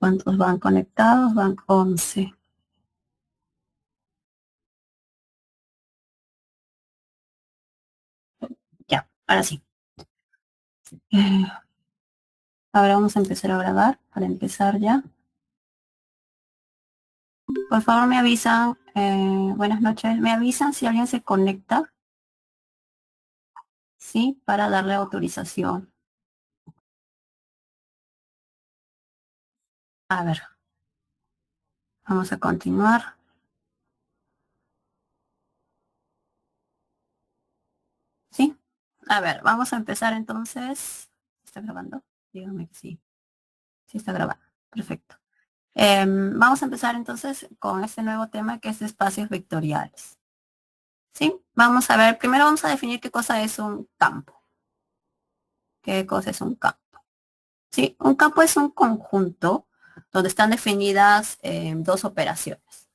¿Cuántos van conectados? Van 11. Ya, ahora sí. Eh, Ahora vamos a empezar a grabar. Para empezar ya. Por favor me avisan. Buenas noches. Me avisan si alguien se conecta. Sí, para darle autorización. A ver, vamos a continuar. ¿Sí? A ver, vamos a empezar entonces. ¿Está grabando? Dígame que sí. Sí está grabando. Perfecto. Vamos a empezar entonces con este nuevo tema que es espacios vectoriales. ¿Sí? Vamos a ver, primero vamos a definir qué cosa es un campo. ¿Qué cosa es un campo? Sí, un campo es un conjunto donde están definidas dos operaciones.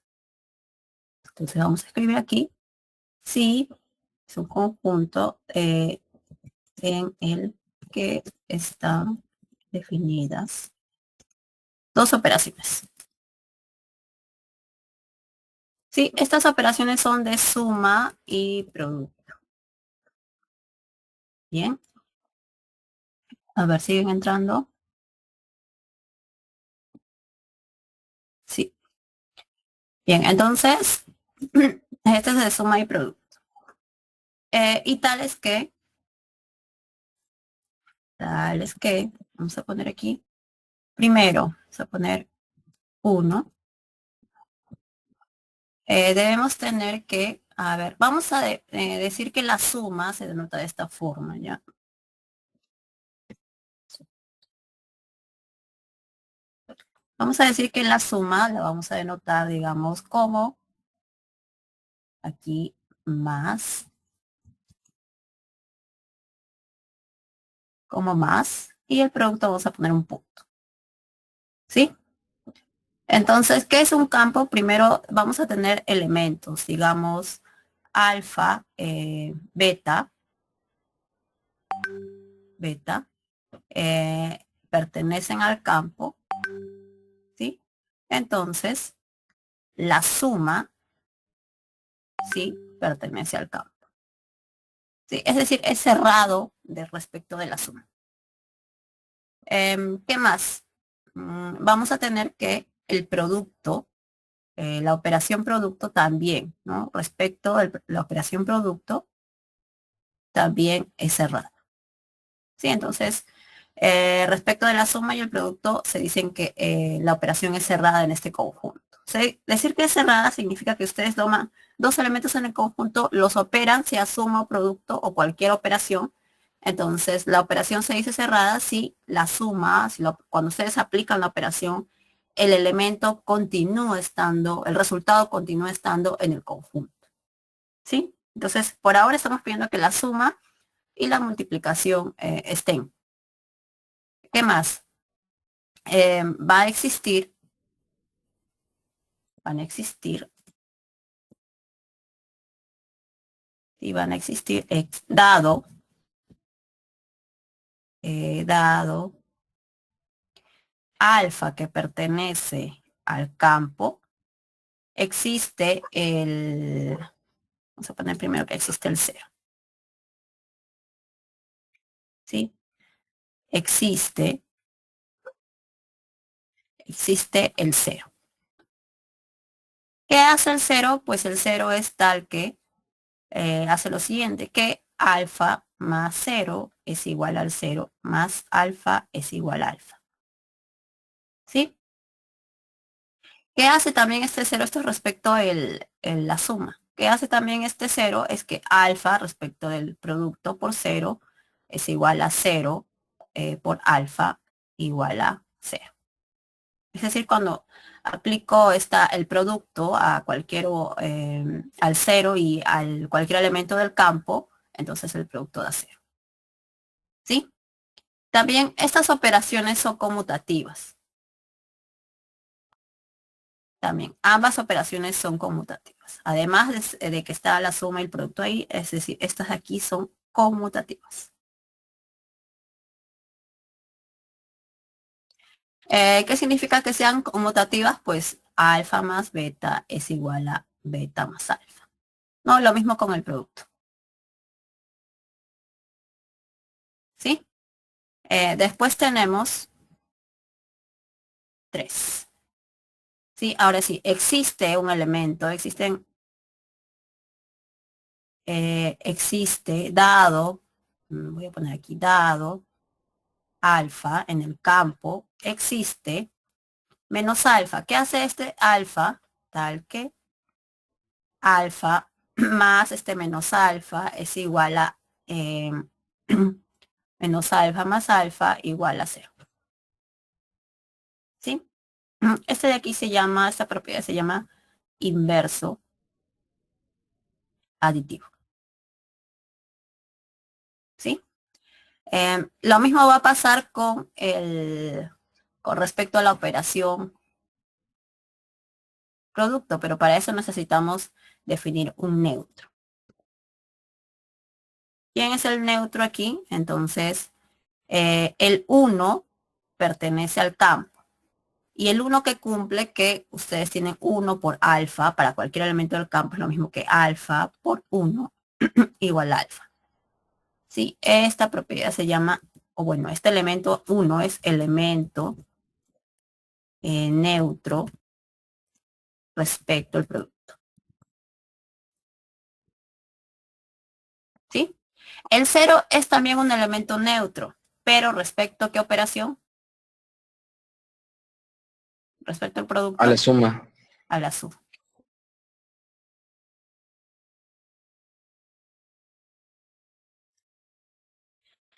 Entonces vamos a escribir aquí. Sí, es un conjunto en el que están definidas dos operaciones. Sí, estas operaciones son de suma y producto. Bien. A ver, siguen entrando. Sí. Bien, entonces, este es de suma y producto. Y vamos a poner aquí, primero, vamos a poner 1. Debemos tener que, a ver, vamos a decir que la suma se denota de esta forma, ¿ya? Vamos a decir que la suma la vamos a denotar, digamos, como aquí más, y el producto vamos a poner un punto, ¿sí? Entonces, ¿qué es un campo? Primero vamos a tener elementos, digamos, alfa, beta, pertenecen al campo, ¿sí? Entonces, la suma, ¿sí? Pertenece al campo. ¿Sí? Es decir, es cerrado de respecto de la suma. ¿Qué más? Vamos a tener que el producto, la operación producto también, ¿no? Respecto a la operación producto, también es cerrada. Sí, entonces, respecto de la suma y el producto, se dicen que la operación es cerrada en este conjunto. ¿Sí? Decir que es cerrada significa que ustedes toman dos elementos en el conjunto, los operan, sea suma o producto o cualquier operación. Entonces, la operación se dice cerrada si la suma, cuando ustedes aplican la operación, el elemento continúa estando, el resultado continúa estando en el conjunto. ¿Sí? Entonces, por ahora estamos pidiendo que la suma y la multiplicación estén. ¿Qué más? Va a existir, van a existir, y van a existir dado alfa que pertenece al campo, existe vamos a poner primero que existe el cero, ¿sí? Existe el cero. ¿Qué hace el cero? Pues el cero es tal que hace lo siguiente, que alfa más cero es igual al cero, más alfa es igual a alfa. ¿Sí? ¿Qué hace también este cero? Esto es respecto a la suma. ¿Qué hace también este cero? Es que alfa respecto del producto por cero es igual a cero por alfa igual a cero. Es decir, cuando aplico el producto a al cero y al cualquier elemento del campo, entonces el producto da cero. ¿Sí? También estas operaciones son conmutativas. También ambas operaciones son conmutativas. Además de que está la suma y el producto ahí, es decir, estas de aquí son conmutativas. ¿Qué significa que sean conmutativas? Pues alfa más beta es igual a beta más alfa. No, lo mismo con el producto. ¿Sí? Después tenemos 3. ¿Sí? Ahora sí, existe un elemento, existe dado, voy a poner aquí dado, alfa en el campo, existe menos alfa. ¿Qué hace este alfa? Tal que alfa más este menos alfa es igual a menos alfa más alfa igual a cero. ¿Sí? Este de aquí se llama, esta propiedad se llama inverso aditivo. ¿Sí? Lo mismo va a pasar con respecto a la operación producto, pero para eso necesitamos definir un neutro. ¿Quién es el neutro aquí? Entonces, el 1 pertenece al campo. Y el 1 que cumple que ustedes tienen 1 por alfa, para cualquier elemento del campo es lo mismo que alfa por 1 igual a alfa. Sí, esta propiedad se llama, o bueno, este elemento 1 es elemento neutro respecto al producto. ¿Sí? El 0 es también un elemento neutro, pero respecto a qué operación? Respecto al producto. A la suma. A la suma.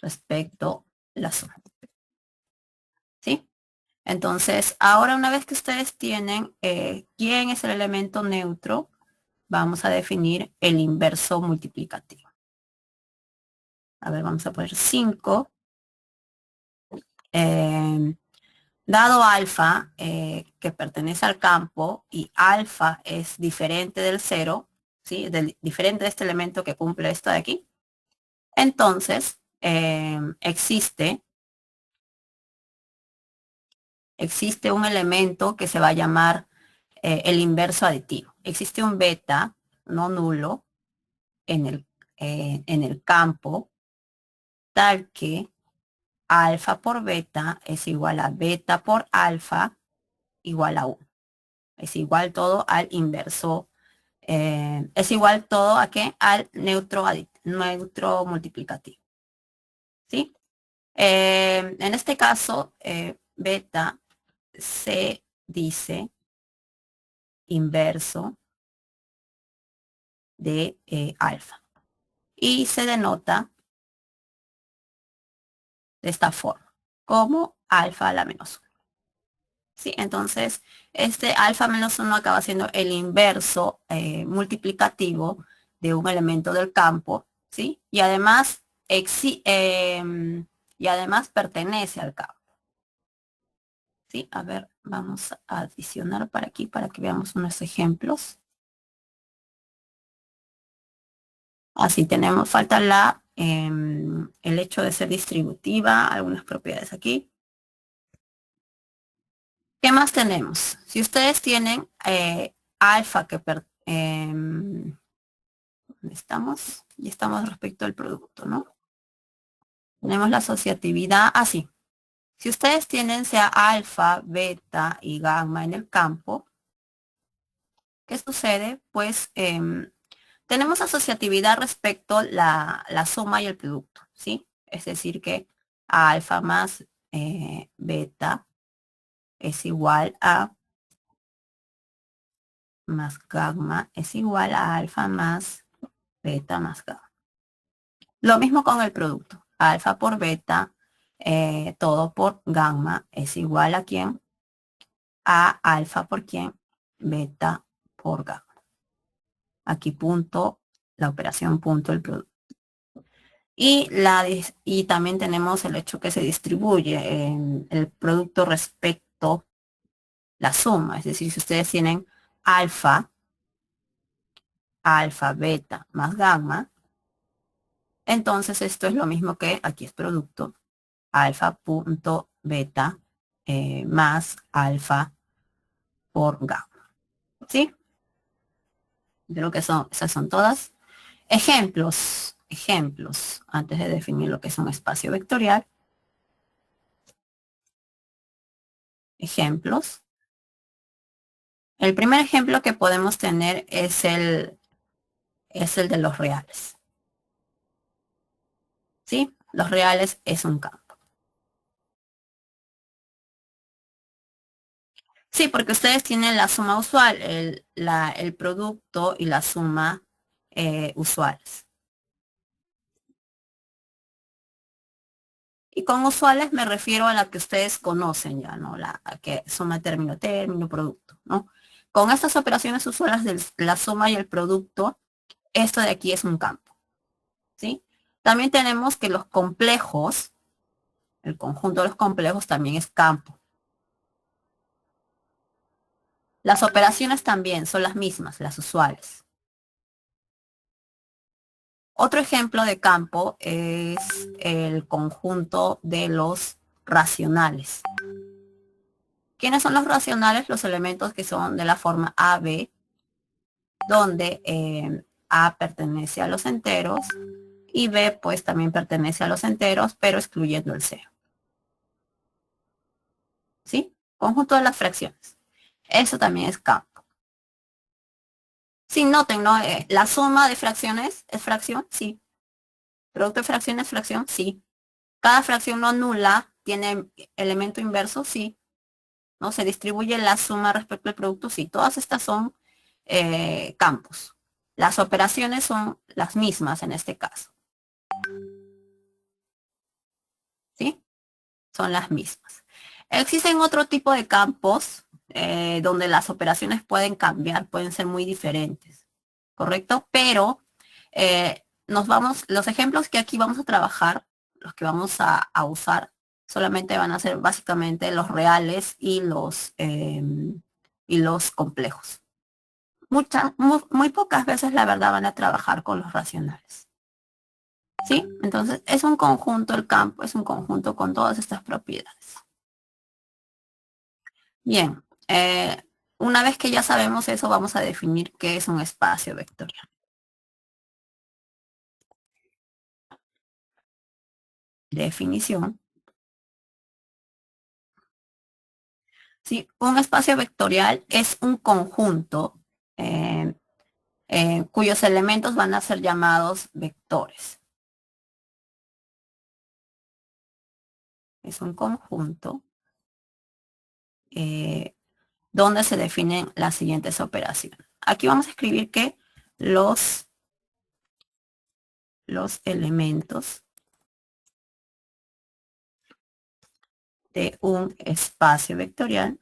Respecto a la suma. ¿Sí? Entonces, ahora una vez que ustedes tienen quién es el elemento neutro, vamos a definir el inverso multiplicativo. A ver, vamos a poner 5. Dado alfa, que pertenece al campo, y alfa es diferente del 0, ¿sí? Diferente de este elemento que cumple esto de aquí. Entonces, existe un elemento que se va a llamar el inverso aditivo. Existe un beta no nulo en el campo, tal que alfa por beta es igual a beta por alfa igual a 1. Es igual todo al inverso. Es igual todo a qué? Al neutro multiplicativo. ¿Sí? En este caso, beta se dice inverso de alfa. Y se denota de esta forma, como alfa a la menos 1. ¿Sí? Entonces, este alfa menos 1 acaba siendo el inverso multiplicativo de un elemento del campo, ¿sí? Y además, y además pertenece al campo. ¿Sí? A ver, vamos a adicionar para aquí para que veamos unos ejemplos. Así tenemos, falta el hecho de ser distributiva, algunas propiedades aquí. ¿Qué más tenemos? Si ustedes tienen alfa ¿dónde estamos? Y estamos respecto al producto, ¿no? Tenemos la asociatividad así. Si ustedes tienen sea alfa, beta y gamma en el campo, ¿qué sucede? Pues tenemos asociatividad respecto la suma y el producto, ¿sí? Es decir que alfa más beta es igual a más gamma es igual a alfa más beta más gamma. Lo mismo con el producto. Alfa por beta, todo por gamma es igual a quién? A alfa por quién? Beta por gamma. Aquí punto, la operación punto el producto. Y también tenemos el hecho que se distribuye en el producto respecto la suma. Es decir, si ustedes tienen alfa, beta más gamma, entonces esto es lo mismo que aquí es producto alfa punto beta más alfa por gamma. ¿Sí? Creo que esas son todas. Ejemplos, antes de definir lo que es un espacio vectorial. Ejemplos. El primer ejemplo que podemos tener es el de los reales. ¿Sí? Los reales es un campo. Sí, porque ustedes tienen la suma usual, el producto y la suma usuales. Y con usuales me refiero a la que ustedes conocen ya, ¿no? La que suma término, término, producto, ¿no? Con estas operaciones usuales de la suma y el producto, esto de aquí es un campo, ¿sí? También tenemos que los complejos, el conjunto de los complejos también es campo. Las operaciones también son las mismas, las usuales. Otro ejemplo de campo es el conjunto de los racionales. ¿Quiénes son los racionales? Los elementos que son de la forma AB, donde A pertenece a los enteros y B pues también pertenece a los enteros, pero excluyendo el cero. ¿Sí? Conjunto de las fracciones. Eso también es campo. Sí, noten, ¿no? La suma de fracciones es fracción, sí. Producto de fracción es fracción, sí. Cada fracción no nula tiene elemento inverso, sí. ¿No? Se distribuye la suma respecto al producto, sí. Todas estas son campos. Las operaciones son las mismas en este caso. ¿Sí? Son las mismas. Existen otro tipo de campos donde las operaciones pueden cambiar, pueden ser muy diferentes, ¿correcto? Pero los ejemplos que aquí vamos a trabajar, los que vamos a usar, solamente van a ser básicamente los reales y los complejos. Muy pocas veces, la verdad, van a trabajar con los racionales. ¿Sí? Entonces, es un conjunto, el campo es un conjunto con todas estas propiedades. Bien, una vez que ya sabemos eso, vamos a definir qué es un espacio vectorial. Definición. Sí, un espacio vectorial es un conjunto eh, cuyos elementos van a ser llamados vectores. Es un conjunto eh, donde se definen las siguientes operaciones. Aquí vamos a escribir que los elementos de un espacio vectorial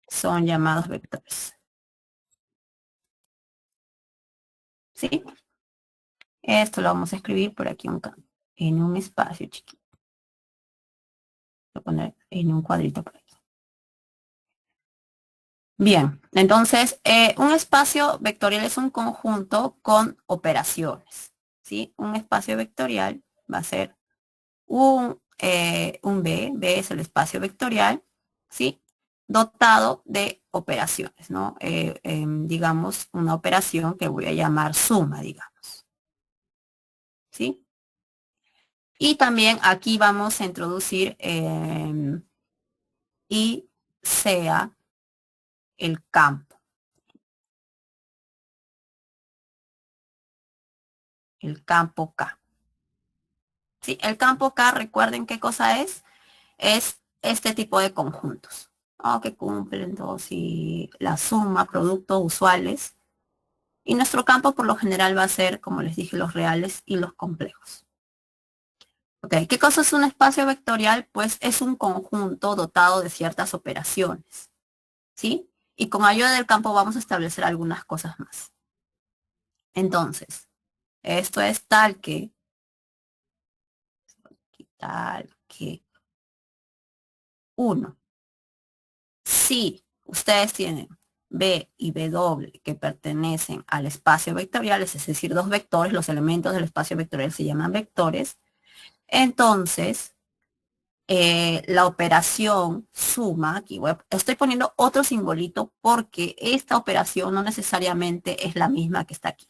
son llamados vectores. ¿Sí? Esto lo vamos a escribir por aquí en un espacio chiquito. Voy a poner en un cuadrito por aquí. Bien, entonces un espacio vectorial es un conjunto con operaciones. ¿Sí? Un espacio vectorial va a ser un B es el espacio vectorial, ¿sí? Dotado de operaciones, ¿no? Digamos, una operación que voy a llamar suma, digamos, ¿sí? Y también aquí vamos a introducir y sea el campo K. ¿Sí? El campo K, recuerden qué cosa es este tipo de conjuntos, ¿no? Que cumplen todos y la suma, productos usuales. Y nuestro campo por lo general va a ser, como les dije, los reales y los complejos. Ok, ¿qué cosa es un espacio vectorial? Pues es un conjunto dotado de ciertas operaciones, ¿sí? Y con ayuda del campo vamos a establecer algunas cosas más. Entonces, esto es tal que 1. Si ustedes tienen B y W que pertenecen al espacio vectorial, es decir, dos vectores, los elementos del espacio vectorial se llaman vectores, entonces la operación suma, aquí estoy poniendo otro simbolito porque esta operación no necesariamente es la misma que está aquí,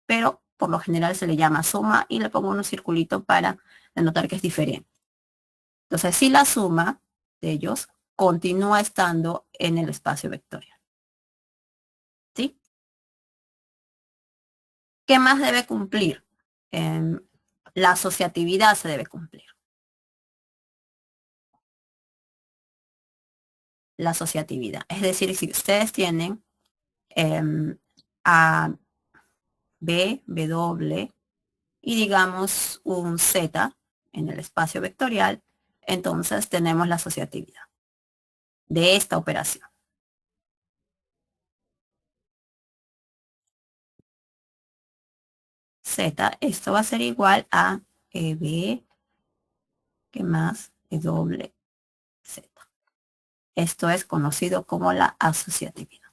pero por lo general se le llama suma y le pongo un circulito para denotar que es diferente. Entonces, si la suma de ellos continúa estando en el espacio vectorial. ¿Sí? ¿Qué más debe cumplir? La asociatividad se debe cumplir. La asociatividad. Es decir, si ustedes tienen A, B, W y digamos un Z en el espacio vectorial, entonces tenemos la asociatividad de esta operación. Z, esto va a ser igual a B, ¿qué más? W, Z. Esto es conocido como la asociatividad.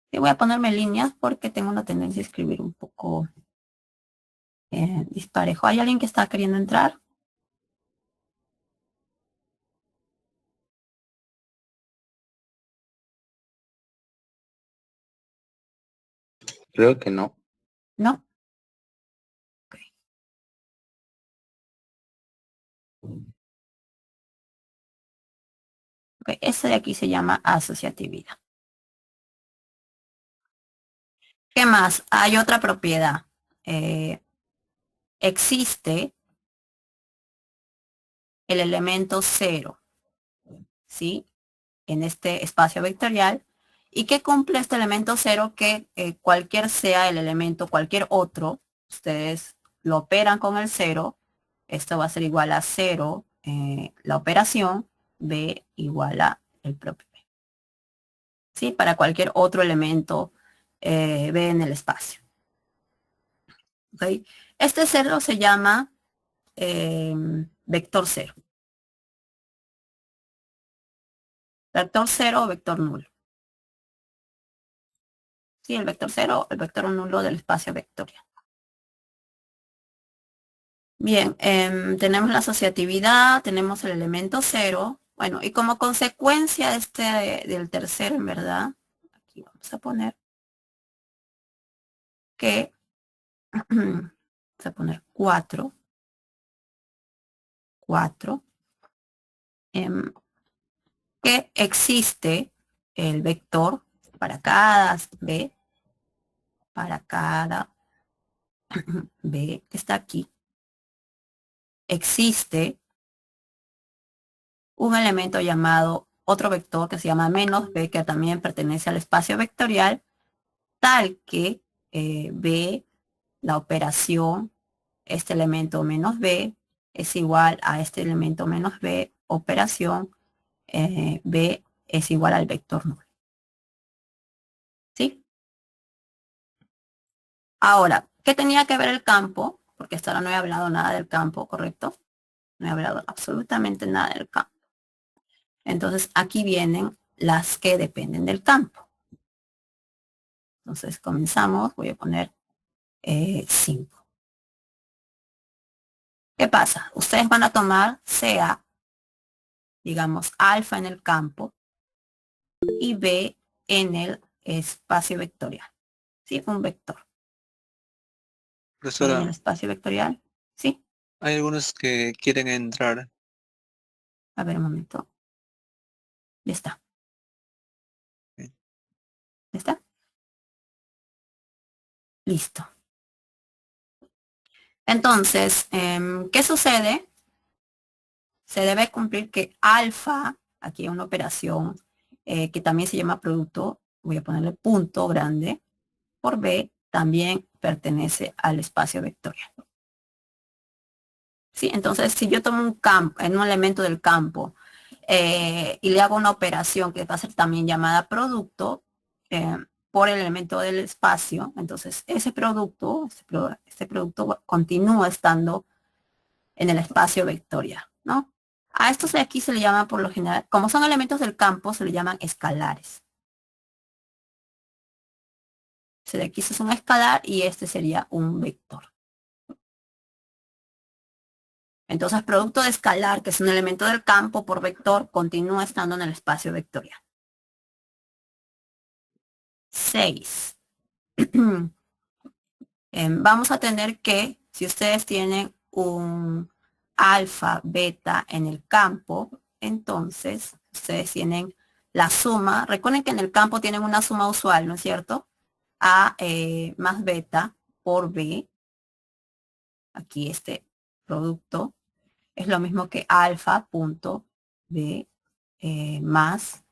Y voy a ponerme líneas porque tengo una tendencia a escribir un poco disparejo. ¿Hay alguien que está queriendo entrar? Creo que no. ¿No? Okay. Ese de aquí se llama asociatividad. ¿Qué más? Hay otra propiedad. Existe el elemento 0, ¿sí? En este espacio vectorial. ¿Y qué cumple este elemento 0? Que cualquier sea el elemento, cualquier otro, ustedes lo operan con el 0. Esto va a ser igual a 0, la operación, B igual a el propio B. ¿Sí? Para cualquier otro elemento B en el espacio. ¿Okay? Este 0 se llama vector 0. Vector 0 o vector nulo. Sí, el vector 0, el vector nulo del espacio vectorial. Bien, tenemos la asociatividad, tenemos el elemento 0. Bueno, y como consecuencia del tercero, en verdad, aquí vamos a poner que, vamos a poner 4, que existe el vector para cada B, para cada B que está aquí, existe un elemento llamado otro vector que se llama menos B, que también pertenece al espacio vectorial, tal que B, la operación, este elemento menos B, es igual a este elemento menos B, operación, B es igual al vector nulo. ¿Sí? Ahora, ¿qué tenía que ver el campo? Porque hasta ahora no he hablado nada del campo, ¿correcto? No he hablado absolutamente nada del campo. Entonces, aquí vienen las que dependen del campo. Entonces, comenzamos. Voy a poner 5. ¿Qué pasa? Ustedes van a tomar sea, digamos, alfa en el campo y B en el espacio vectorial. ¿Sí? Un vector. B en el Profesora, espacio vectorial. ¿Sí? hay algunos que quieren entrar. A ver, un momento. Ya está. Bien. ¿Ya está? Listo. Entonces, ¿qué sucede? Se debe cumplir que alfa, aquí hay una operación que también se llama producto, voy a ponerle punto grande, por B, también pertenece al espacio vectorial. ¿Sí? Entonces, si yo tomo un campo, en un elemento del campo, y le hago una operación que va a ser también llamada producto, por el elemento del espacio, entonces ese producto, este producto continúa estando en el espacio vectorial, ¿no? A estos de aquí se le llama por lo general, como son elementos del campo, se le llaman escalares. Este de aquí es un escalar y este sería un vector. Entonces, producto de escalar, que es un elemento del campo por vector, continúa estando en el espacio vectorial. 6. Vamos a tener que, si ustedes tienen un alfa, beta en el campo, entonces ustedes tienen la suma. Recuerden que en el campo tienen una suma usual, ¿no es cierto? A más beta por B. Aquí este producto es lo mismo que alfa punto B más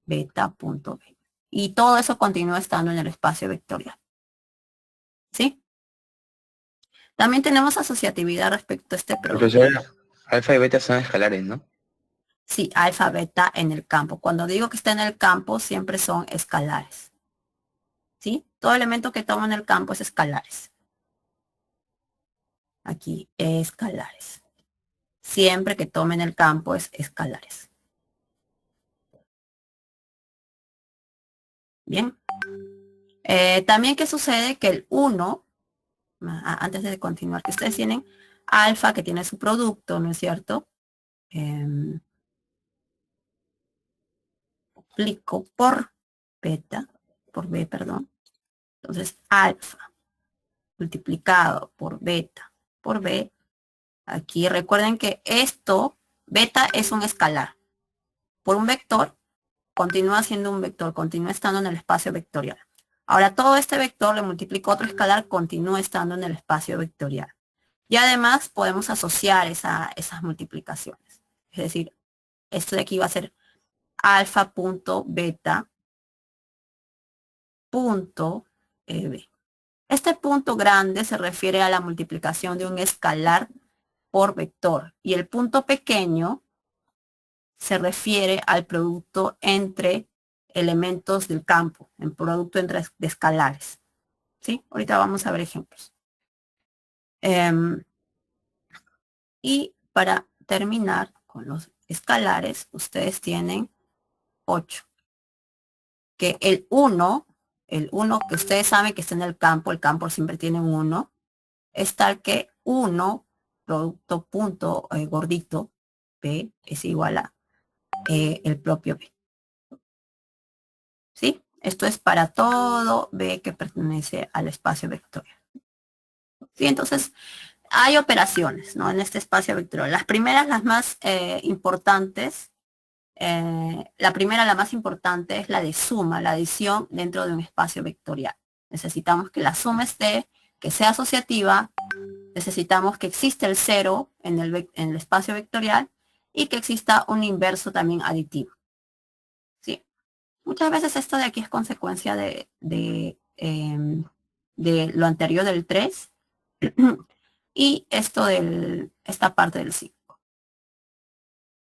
beta punto B. Y todo eso continúa estando en el espacio vectorial. ¿Sí? También tenemos asociatividad respecto a este producto. Profesora, alfa y beta son escalares, ¿no? Sí, alfa, beta en el campo. Cuando digo que está en el campo, siempre son escalares. ¿Sí? Todo elemento que toma en el campo es escalares. Aquí, escalares. Siempre que tome en el campo es escalares. Bien. También, ¿qué sucede? Que el 1, antes de continuar, que ustedes tienen alfa que tiene su producto, ¿no es cierto? Multiplico por beta, por B, perdón. Entonces, alfa multiplicado por beta por B. Aquí recuerden que esto, beta es un escalar. Por un vector, continúa siendo un vector, continúa estando en el espacio vectorial. Ahora, todo este vector le multiplico otro escalar, continúa estando en el espacio vectorial. Y además podemos asociar esas multiplicaciones. Es decir, esto de aquí va a ser alfa punto beta punto B. Este punto grande se refiere a la multiplicación de un escalar por vector y el punto pequeño se refiere al producto entre elementos del campo, el producto entre de escalares. ¿Sí? Ahorita vamos a ver ejemplos. Y para terminar con los escalares, ustedes tienen 8. Que el 1 que ustedes saben que está en el campo siempre tiene un 1, es tal que 1, producto punto gordito, B, es igual a el propio B. ¿Sí? Esto es para todo B que pertenece al espacio vectorial. ¿Sí? Entonces, hay operaciones, ¿no? En este espacio vectorial. Las primeras, las más importantes, la primera, la más importante es la de suma, la adición dentro de un espacio vectorial. Necesitamos que la suma esté, que sea asociativa, necesitamos que exista el 0 en el espacio vectorial y que exista un inverso también aditivo. ¿Sí? Muchas veces esto de aquí es consecuencia de lo anterior del 3 y esta parte del 5.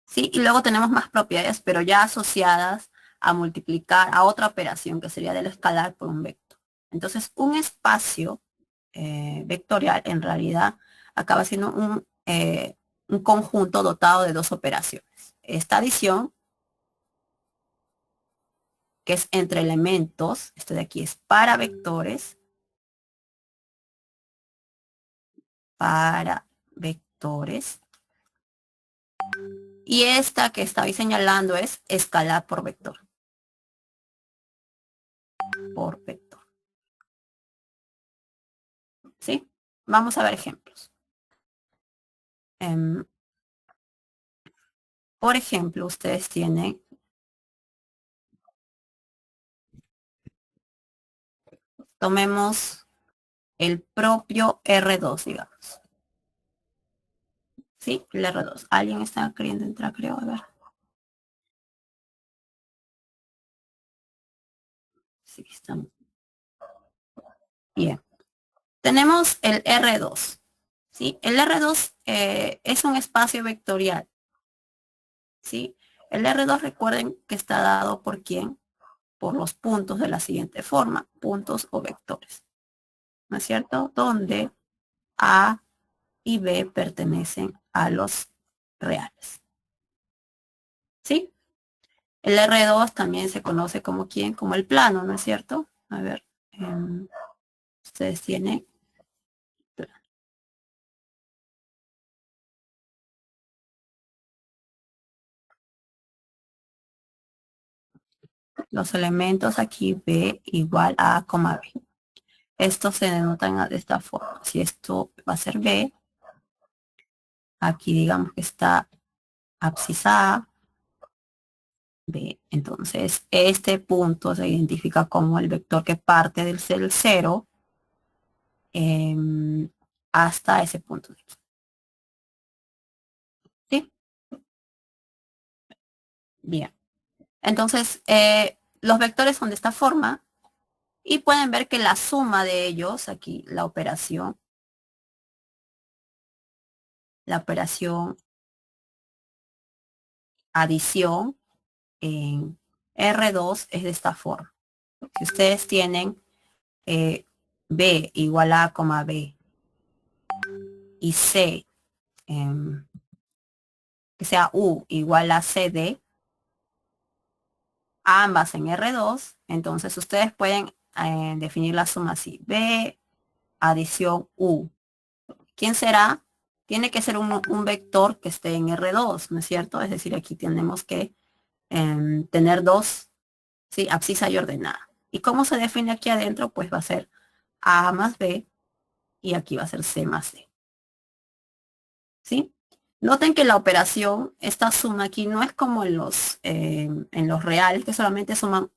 ¿Sí? Y luego tenemos más propiedades, pero ya asociadas a multiplicar a otra operación que sería del escalar por un vector. Entonces, un espacio vectorial en realidad acaba siendo un conjunto dotado de dos operaciones. Esta adición, que es entre elementos, esto de aquí es para vectores, y esta que estoy señalando es escalar por vector. Por vector. ¿Sí? Vamos a ver ejemplos. Por ejemplo, ustedes tienen tomemos el propio R2, digamos. ¿Sí? El R2. ¿Alguien está queriendo entrar, creo? A ver. Sí, estamos. Bien. Tenemos el R2. ¿Sí? El R2 es un espacio vectorial. ¿Sí? El R2, recuerden que está dado por quién, por los puntos de la siguiente forma, puntos o vectores, ¿no es cierto? Donde A y B pertenecen a los reales. ¿sí? El R2 también se conoce como ¿quién? Como el plano, ¿no es cierto? A ver, ustedes tienen los elementos aquí B igual a, B. Estos se denotan de esta forma. Si esto va a ser B, aquí digamos que está abscisa B. Entonces, este punto se identifica como el vector que parte del 0 hasta ese punto de aquí. ¿Sí? Bien. Entonces, los vectores son de esta forma y pueden ver que la suma de ellos, aquí la operación adición en R2 es de esta forma. Si ustedes tienen B igual a, B y C, que sea U igual a CD, ambas en R2, entonces ustedes pueden definir la suma así. B adición U. ¿Quién será? Tiene que ser un vector que esté en R2, ¿no es cierto? Es decir, aquí tenemos que tener dos, ¿sí? Abscisa y ordenada. ¿Y cómo se define aquí adentro? Pues va a ser A más B y aquí va a ser C más D. ¿Sí? Noten que la operación, esta suma aquí, no es como en los reales, que solamente suman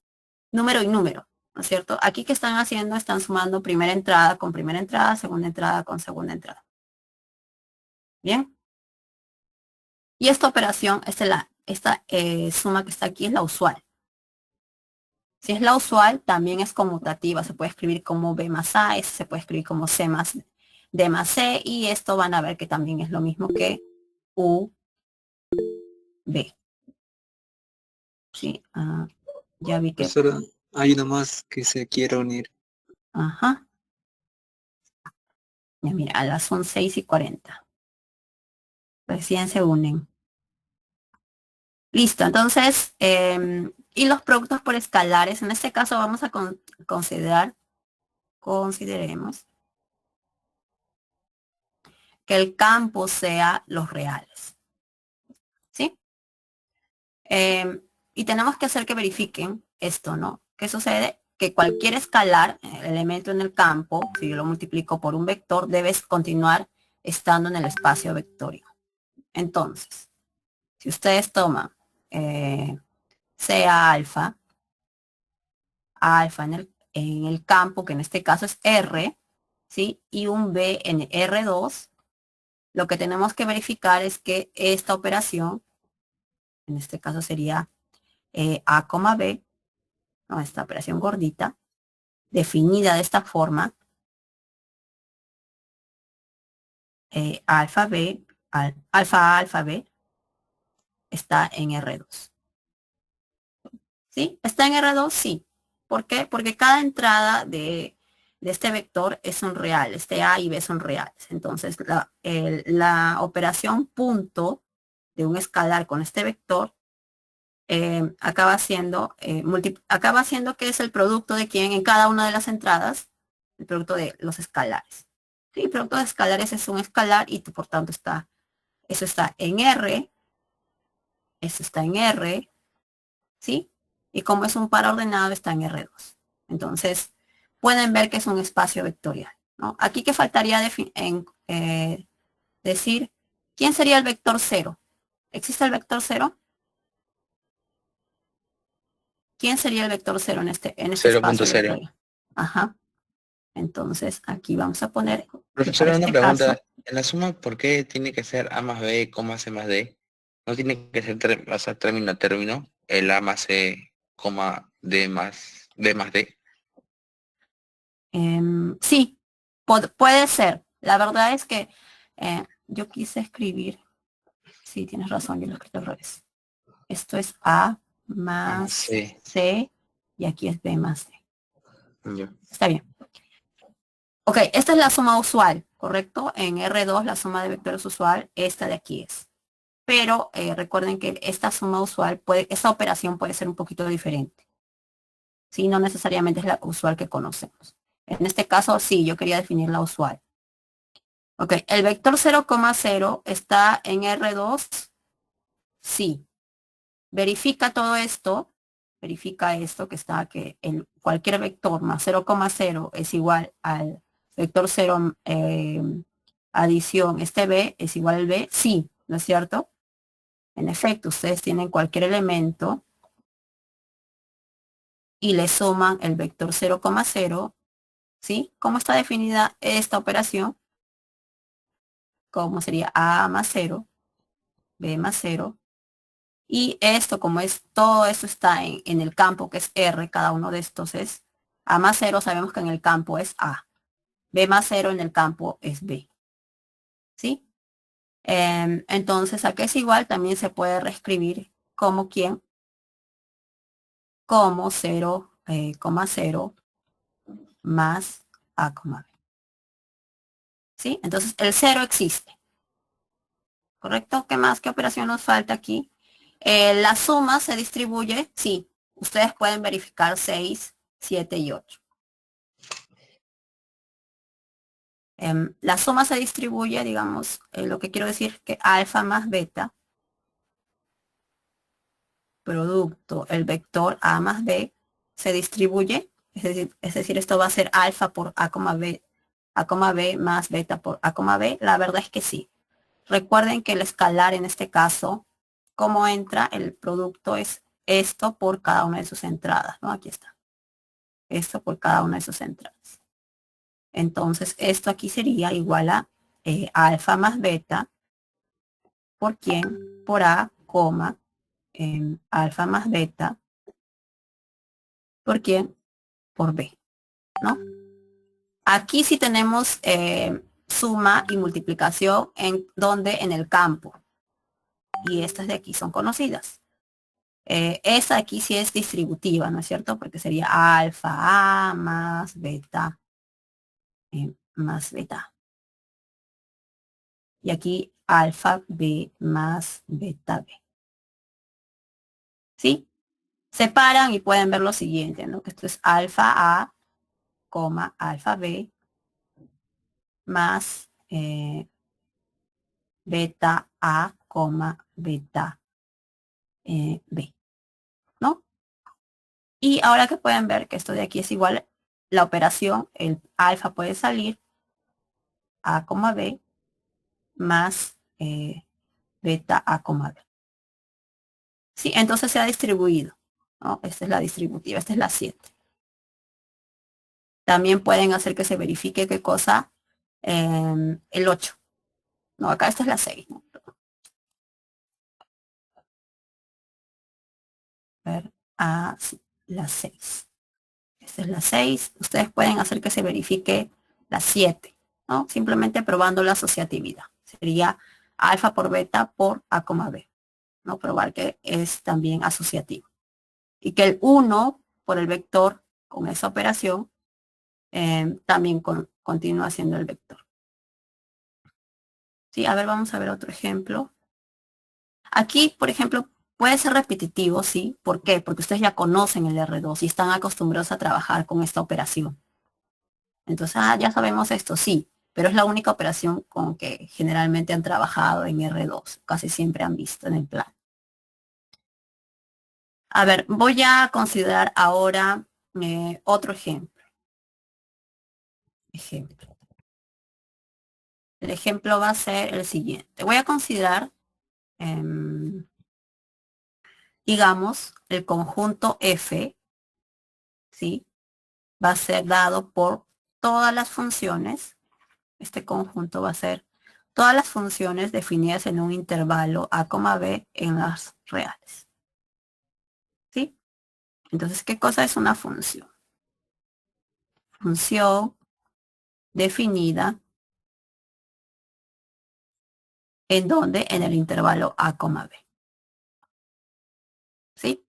número y número, ¿no es cierto? Aquí que están haciendo, están sumando primera entrada con primera entrada, segunda entrada con segunda entrada. ¿Bien? Y esta operación, esta suma que está aquí es la usual. Si es la usual, también es conmutativa. Se puede escribir como B más A, se puede escribir como C más D más C, y esto van a ver que también es lo mismo que U, B. Sí, ya vi que... Profesora, hay uno más que se quiere unir. Ajá. Ya mira, a las son 6:40. Recién se unen. Listo, entonces, y los productos por escalares, en este caso vamos a consideremos que el campo sea los reales, ¿sí? Y tenemos que hacer que verifiquen esto, ¿no? ¿Qué sucede? Que cualquier escalar, elemento en el campo, si yo lo multiplico por un vector, debes continuar estando en el espacio vectorial. Entonces, si ustedes toman sea alfa en el campo, que en este caso es R, ¿sí? Y un B en R2, lo que tenemos que verificar es que esta operación, en este caso sería A, B, ¿no? Esta operación gordita, definida de esta forma, alfa B, alfa A, alfa B, está en R2. ¿Sí? ¿Está en R2? Sí. ¿Por qué? Porque cada entrada de este vector es un real. Este A y B son reales. Entonces, la operación punto de un escalar con este vector acaba siendo que es el producto de quién en cada una de las entradas, el producto de los escalares. Sí, el producto de escalares es un escalar y por tanto eso está en R, eso está en R, ¿sí? Y como es un par ordenado, está en R2. Entonces, pueden ver que es un espacio vectorial, ¿no? Aquí que faltaría decir, ¿quién sería el vector 0? ¿Existe el vector 0? ¿Quién sería el vector 0 en este espacio 0.0. vectorial? Ajá. Entonces, aquí vamos a poner, para Profesora, una este caso, pregunta. En la suma, ¿por qué tiene que ser A más B, C más D? ¿No tiene que ser o sea, término a término? El A más C, D más D. sí, puede ser. La verdad es que yo quise escribir, sí, tienes razón, yo lo escribí al revés. Esto es A más Sí. C y aquí es B más D. Ya. Está bien. Ok, esta es la suma usual, ¿correcto? En R2 la suma de vectores usual, esta de aquí es. pero recuerden que esta suma usual esta operación puede ser un poquito diferente. ¿Sí? No necesariamente es la usual que conocemos. En este caso, sí, yo quería definir la usual. Ok, el vector 0,0 está en R2. Sí. Verifica todo esto. Verifica esto que está que cualquier vector más 0,0 es igual al vector 0 adición. Este B es igual al B. Sí, ¿no es cierto? En efecto, ustedes tienen cualquier elemento y le suman el vector 0,0. ¿Sí? ¿Cómo está definida esta operación? Como sería A más 0, B más 0. Y esto, como es todo esto está en el campo que es R, cada uno de estos es A más 0, sabemos que en el campo es A. B más 0 en el campo es B. ¿Sí? Entonces, aquí es igual, también se puede reescribir como quién, como 0, 0 más A, B. ¿Sí? Entonces, el 0 existe. ¿Correcto? ¿Qué más? ¿Qué operación nos falta aquí? La suma se distribuye, sí. Ustedes pueden verificar 6, 7 y 8. La suma se distribuye, digamos, lo que quiero decir que alfa más beta, producto, el vector A más B, se distribuye. Es decir, esto va a ser alfa por A, B más beta por A, B. La verdad es que sí. Recuerden que el escalar en este caso, cómo entra el producto es esto por cada una de sus entradas, ¿no? Aquí está. Esto por cada una de sus entradas. Entonces, esto aquí sería igual a alfa más beta por quién, por A, coma, alfa más beta, por quién, por B, ¿no? Aquí sí tenemos suma y multiplicación en donde en el campo. Y estas de aquí son conocidas. Esta aquí sí es distributiva, ¿no es cierto? Porque sería alfa A más beta. Y aquí alfa B más beta B. ¿Sí? Separan y pueden ver lo siguiente, ¿no? Que esto es alfa A, alfa B más beta A, beta B, ¿no? Y ahora que pueden ver que esto de aquí es igual, la operación, el alfa puede salir A, B más beta A, B. Sí, entonces se ha distribuido, ¿no? Esta es la distributiva, esta es la 7. También pueden hacer que se verifique qué cosa, el 8. No, acá esta es la 6, ¿no? A ver, sí, la 6. Esta es la 6. Ustedes pueden hacer que se verifique la 7, ¿no? Simplemente probando la asociatividad. Sería alfa por beta por A, B, ¿no? Probar que es también asociativo. Y que el 1 por el vector con esa operación también continúa siendo el vector. Sí, a ver, vamos a ver otro ejemplo. Aquí, por ejemplo, puede ser repetitivo, ¿sí? ¿Por qué? Porque ustedes ya conocen el R2 y están acostumbrados a trabajar con esta operación. Entonces, ya sabemos esto, sí, pero es la única operación con que generalmente han trabajado en R2. Casi siempre han visto en el plan. A ver, voy a considerar ahora otro ejemplo. El ejemplo va a ser el siguiente. Voy a considerar, digamos, el conjunto F, ¿sí? Va a ser dado por todas las funciones. Este conjunto va a ser todas las funciones definidas en un intervalo A, B en las reales. ¿Sí? Entonces, ¿qué cosa es una función? Función definida en donde en el intervalo A, B. ¿Sí?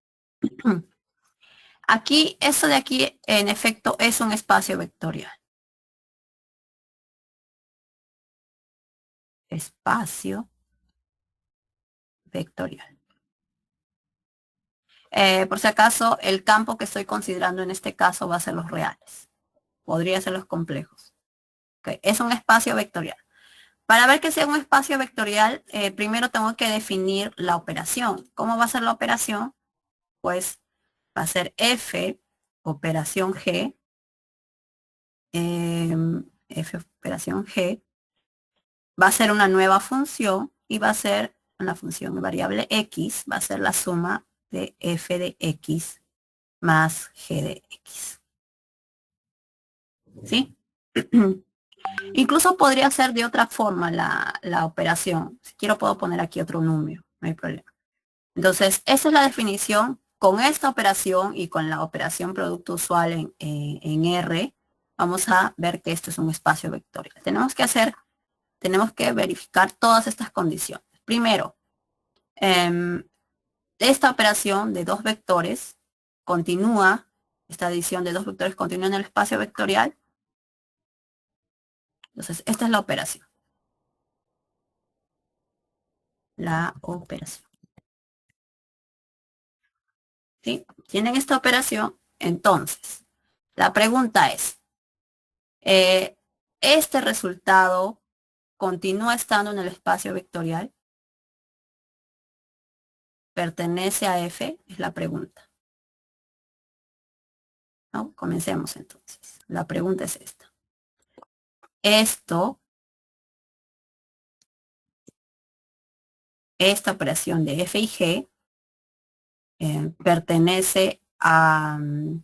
Aquí, eso de aquí, en efecto, es un espacio vectorial. Espacio vectorial. Por si acaso, el campo que estoy considerando en este caso va a ser los reales. Podría ser los complejos. Okay. Es un espacio vectorial. Para ver que sea un espacio vectorial, primero tengo que definir la operación. ¿Cómo va a ser la operación? Pues va a ser F, operación G, F, operación G, va a ser una nueva función y va a ser una función de variable X, va a ser la suma de F de X más G de X. ¿Sí? Incluso podría ser de otra forma la operación. Si quiero puedo poner aquí otro número, no hay problema. Entonces, esa es la definición. Con esta operación y con la operación producto usual en R, vamos a ver que esto es un espacio vectorial. Tenemos que verificar todas estas condiciones. Primero, esta operación de dos vectores continúa, esta adición de dos vectores continúa en el espacio vectorial. Entonces, esta es la operación. La operación. ¿Sí? Tienen esta operación, entonces, la pregunta es, ¿este resultado continúa estando en el espacio vectorial? ¿Pertenece a F? Es la pregunta. ¿No? Comencemos entonces. La pregunta es esta. Esta operación de F y G pertenece al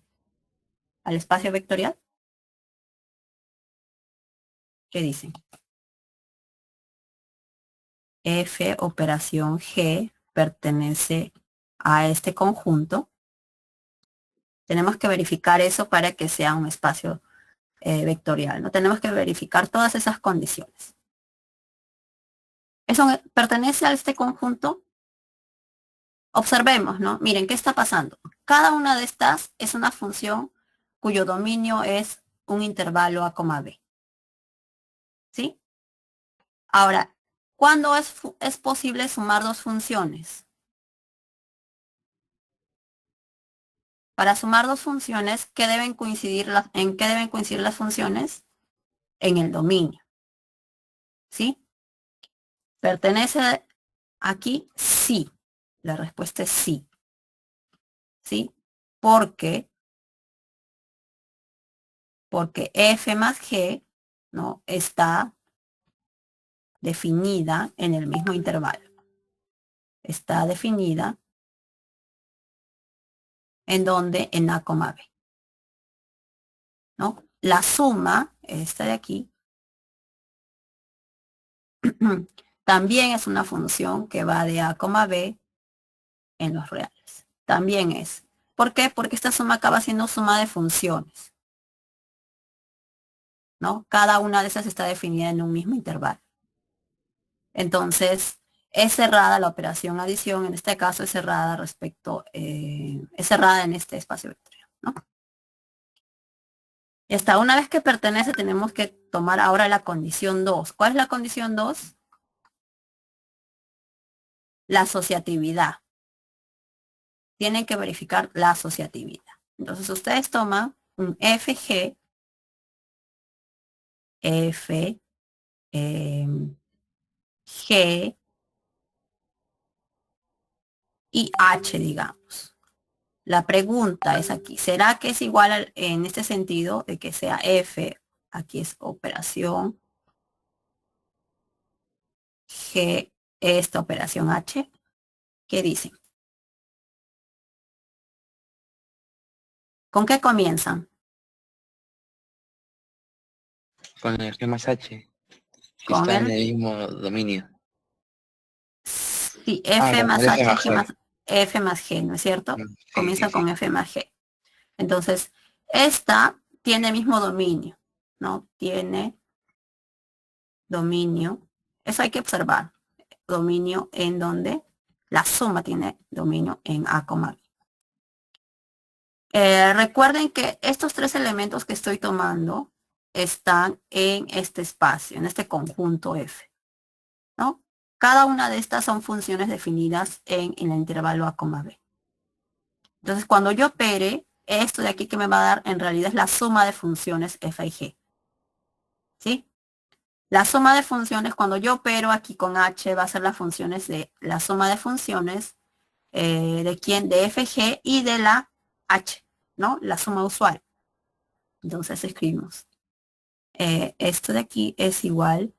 espacio vectorial. ¿Qué dicen? F operación G pertenece a este conjunto. Tenemos que verificar eso para que sea un espacio vectorial, ¿no? Tenemos que verificar todas esas condiciones. ¿Eso pertenece a este conjunto? Observemos, ¿no? Miren, ¿qué está pasando? Cada una de estas es una función cuyo dominio es un intervalo A, B. ¿Sí? Ahora, ¿cuándo es posible sumar dos funciones? Para sumar dos funciones, ¿en qué deben coincidir las funciones? En el dominio. ¿Sí? ¿Pertenece aquí? Sí. La respuesta es sí. ¿Sí? Porque F más G, ¿no? Está definida en el mismo intervalo. Está definida en donde en A, B. ¿No? La suma, esta de aquí, también es una función que va de A, B en los reales. También es. ¿Por qué? Porque esta suma acaba siendo suma de funciones. ¿No? Cada una de esas está definida en un mismo intervalo. Entonces, es cerrada la operación adición, en este caso es cerrada es cerrada en este espacio vectorial, ¿no? Y hasta una vez que pertenece, tenemos que tomar ahora la condición 2. ¿Cuál es la condición 2? La asociatividad. Tienen que verificar la asociatividad. Entonces, ustedes toman un FG, F, G y H, digamos. La pregunta es aquí, ¿será que es igual en este sentido de que sea F, aquí es operación, G, esta operación H? ¿Qué dicen? ¿Con qué comienzan? Con el G más H, si Con está en el el, mismo dominio. sí, Ah, F con más el F H, más G. F más G, ¿no es cierto? Sí, sí, Comienza con sí. F más G. Entonces, esta tiene el mismo dominio, ¿no? Tiene dominio. Eso hay que observar. Dominio en donde la suma tiene dominio en A, B. Recuerden que estos tres elementos que estoy tomando están en este espacio, en este conjunto F, ¿no? Cada una de estas son funciones definidas en el intervalo a, b. Entonces, cuando yo opere, esto de aquí que me va a dar en realidad es la suma de funciones f y g. ¿Sí? La suma de funciones, cuando yo opero aquí con h, va a ser las funciones de la suma de funciones de quién, de f, g y de la h, ¿no? La suma usual. Entonces escribimos. Esto de aquí es igual.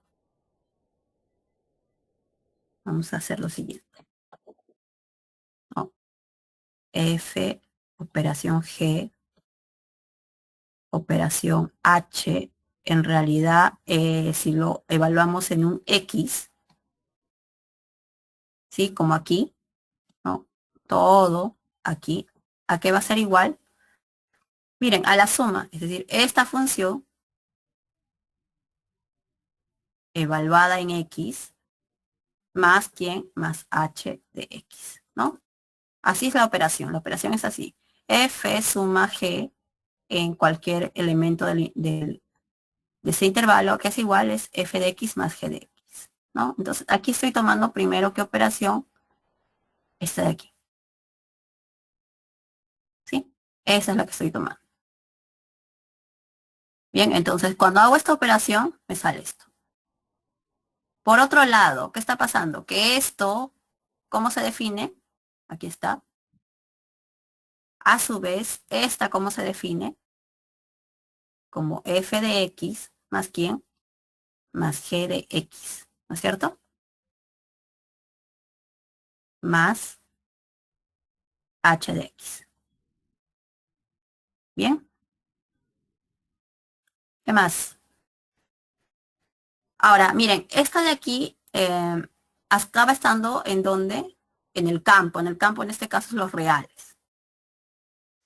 Vamos a hacer lo siguiente. ¿No? F, operación G, operación H, en realidad, si lo evaluamos en un X, ¿sí? Como aquí, ¿no? Todo aquí, ¿a qué va a ser igual? Miren, a la suma, es decir, esta función evaluada en X, más quién, más H de X, ¿no? Así es la operación es así. F suma G en cualquier elemento de ese intervalo, que es igual, es f de x más g de x, ¿no? Entonces, aquí estoy tomando primero qué operación, esta de aquí, ¿sí? Esa es la que estoy tomando. Bien, entonces, cuando hago esta operación, me sale esto. Por otro lado, ¿qué está pasando? Que esto, ¿cómo se define? Aquí está. A su vez, esta, ¿cómo se define? Como f de x más quién, más g de x, ¿no es cierto? Más h de x. Bien. ¿Qué más? Ahora, miren, esta de aquí acaba estando en donde, en el campo en este caso es los reales,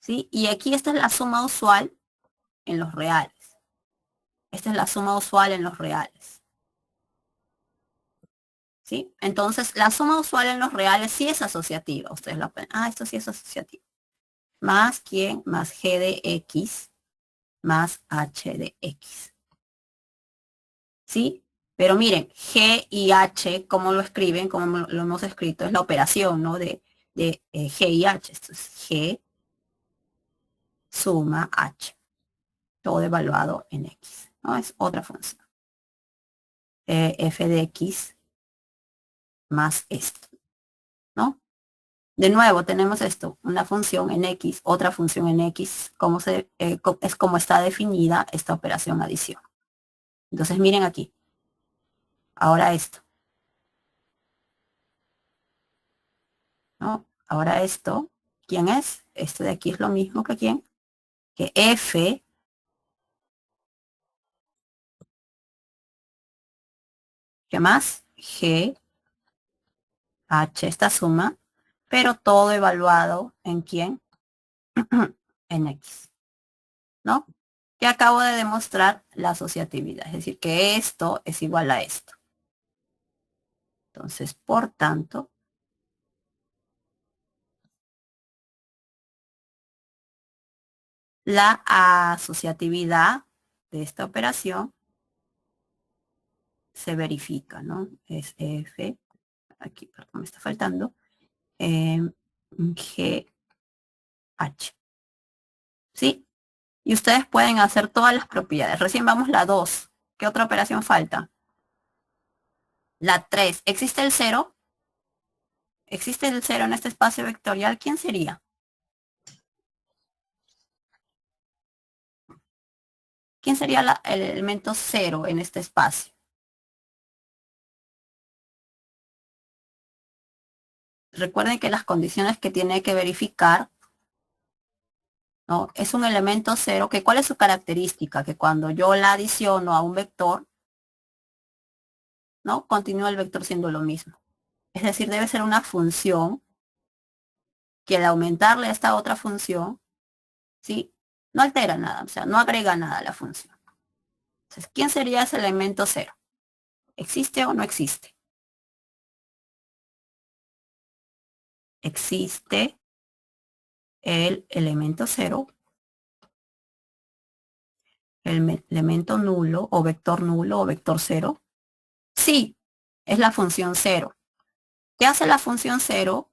¿sí? Y aquí esta es la suma usual en los reales. Esta es la suma usual en los reales, ¿sí? Entonces, la suma usual en los reales sí es asociativa. Ustedes lo ven. Ah, esto sí es asociativo. Más quién, más g de x, más h de x, ¿sí? Pero miren, G y H, ¿cómo lo escriben? Como lo hemos escrito, es la operación, ¿no? De G y H. Esto es G suma H, todo evaluado en X, ¿no? Es otra función. F de X más esto, ¿no? De nuevo, tenemos esto, una función en X, otra función en X, es como está definida esta operación adición. Entonces, miren aquí. Ahora esto, ¿no? Ahora esto, ¿quién es? Esto de aquí es lo mismo que quién, que F ¿qué más? G, H, esta suma, pero todo evaluado en quién? En X, ¿no? Que acabo de demostrar la asociatividad, es decir, que esto es igual a esto. Entonces, por tanto, la asociatividad de esta operación se verifica, ¿no? Es F, aquí, perdón, me está faltando, G, H. ¿Sí? Y ustedes pueden hacer todas las propiedades. Recién vamos la 2. ¿Qué otra operación falta? La 3. ¿Existe el 0? ¿Existe el 0 en este espacio vectorial? ¿Quién sería? ¿Quién sería el elemento 0 en este espacio? Recuerden que las condiciones que tiene que verificar, ¿no? Es un elemento 0, que ¿cuál es su característica? Que cuando yo la adiciono a un vector, ¿no? Continúa el vector siendo lo mismo. Es decir, debe ser una función que al aumentarle a esta otra función, ¿sí? No altera nada, o sea, no agrega nada a la función. Entonces, ¿quién sería ese elemento 0? ¿Existe o no existe? Existe el elemento 0, el elemento nulo o vector 0. Sí, es la función 0. ¿Qué hace la función 0?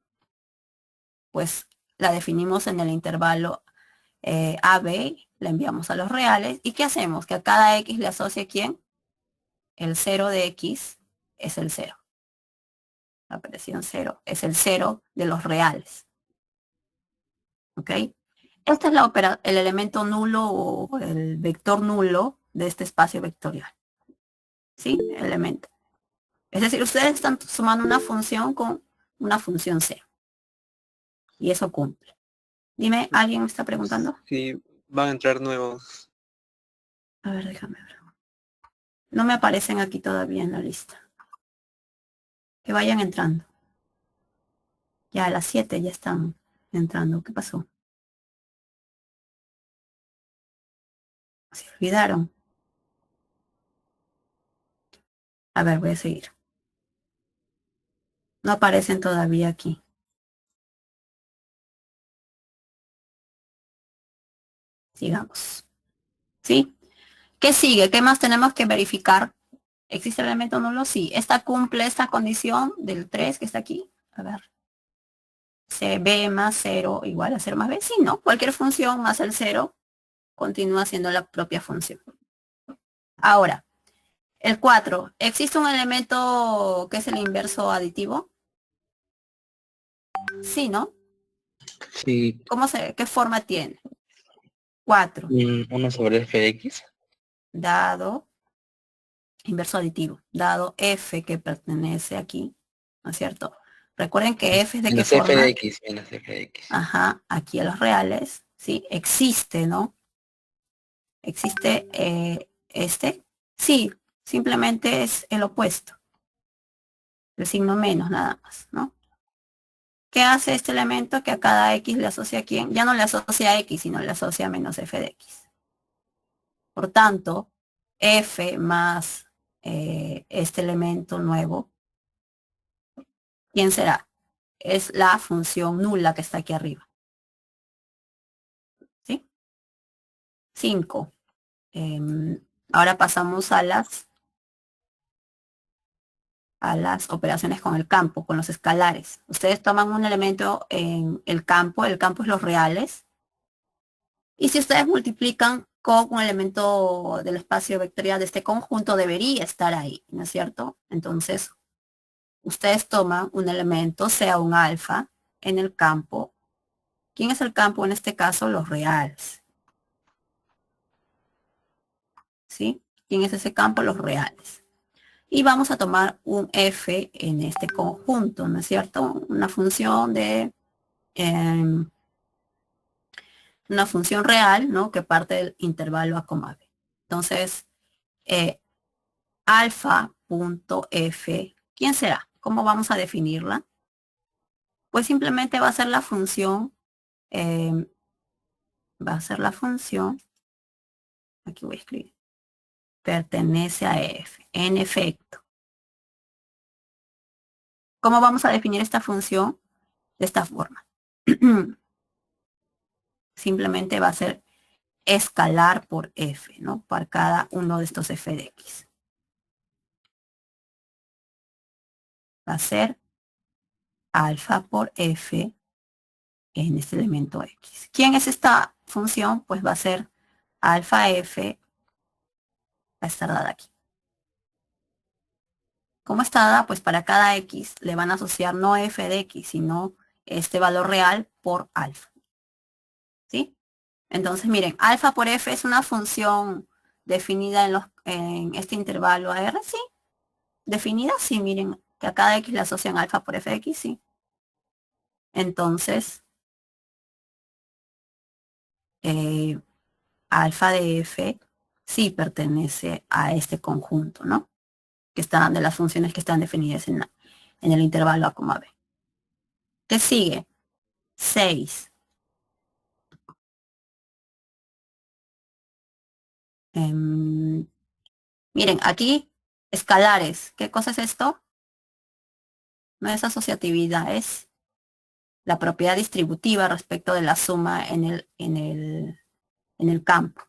Pues la definimos en el intervalo AB, la enviamos a los reales. ¿Y qué hacemos? Que a cada X le asocie ¿quién? El 0 de X es el 0. La operación 0 es el 0 de los reales. ¿Ok? Este es el elemento nulo o el vector nulo de este espacio vectorial. ¿Sí? Elemento. Es decir, ustedes están sumando una función con una función 0. Y eso cumple. Dime, ¿alguien me está preguntando? Sí, van a entrar nuevos. A ver, déjame ver. No me aparecen aquí todavía en la lista. Que vayan entrando. Ya a las 7 ya están entrando. ¿Qué pasó? Se olvidaron. A ver, voy a seguir. No aparecen todavía aquí. Sigamos. ¿Sí? ¿Qué sigue? ¿Qué más tenemos que verificar? ¿Existe el elemento nulo? Sí. ¿Esta cumple esta condición del 3 que está aquí? A ver. B más 0 igual a 0 más B. Sí, ¿no? Cualquier función más el 0 continúa siendo la propia función. Ahora, el 4. ¿Existe un elemento que es el inverso aditivo? Sí, ¿no? Sí, ¿Qué forma tiene? 4 1 sobre f de x. dado, inverso aditivo, dado f que pertenece aquí, ¿no es cierto? Recuerden que f es de qué Menos f de forma, x, menos f de x. ajá, aquí a los reales, ¿sí? Existe, ¿no? Existe sí, simplemente es el opuesto, el signo menos nada más, ¿no? ¿Qué hace este elemento? Que a cada x le asocia a quién? Ya no le asocia a x, sino le asocia a menos f de x. Por tanto, f más este elemento nuevo, ¿quién será? Es la función nula que está aquí arriba. ¿Sí? 5. Ahora pasamos a las operaciones con el campo, con los escalares. Ustedes toman un elemento en el campo es los reales, y si ustedes multiplican con un elemento del espacio vectorial de este conjunto, debería estar ahí, ¿no es cierto? Entonces, ustedes toman un elemento, sea un alfa, en el campo. ¿Quién es el campo en este caso? Los reales. ¿Sí? ¿Quién es ese campo? Los reales. Y vamos a tomar un f en este conjunto, ¿no es cierto? Una función una función real, ¿no? Que parte del intervalo a, b. Entonces, alfa.f, ¿quién será? ¿Cómo vamos a definirla? Pues simplemente va a ser la función, aquí voy a escribir, pertenece a f, en efecto. ¿Cómo vamos a definir esta función? De esta forma. Simplemente va a ser escalar por f, ¿no? Para cada uno de estos f de x. Va a ser alfa por f en este elemento x. ¿Quién es esta función? Pues va a ser alfa f, va a estar dada aquí. ¿Cómo está dada? Pues para cada x le van a asociar no f de x, sino este valor real por alfa. ¿Sí? Entonces, miren, alfa por f es una función definida en este intervalo AR, ¿sí? Definida, sí, miren, que a cada x le asocian alfa por f de x, sí. Entonces, alfa de f sí pertenece a este conjunto, ¿no? Que están de las funciones que están definidas en el intervalo a, b. ¿Qué sigue? 6. Miren, aquí, escalares. ¿Qué cosa es esto? No es asociatividad, es la propiedad distributiva respecto de la suma en el campo.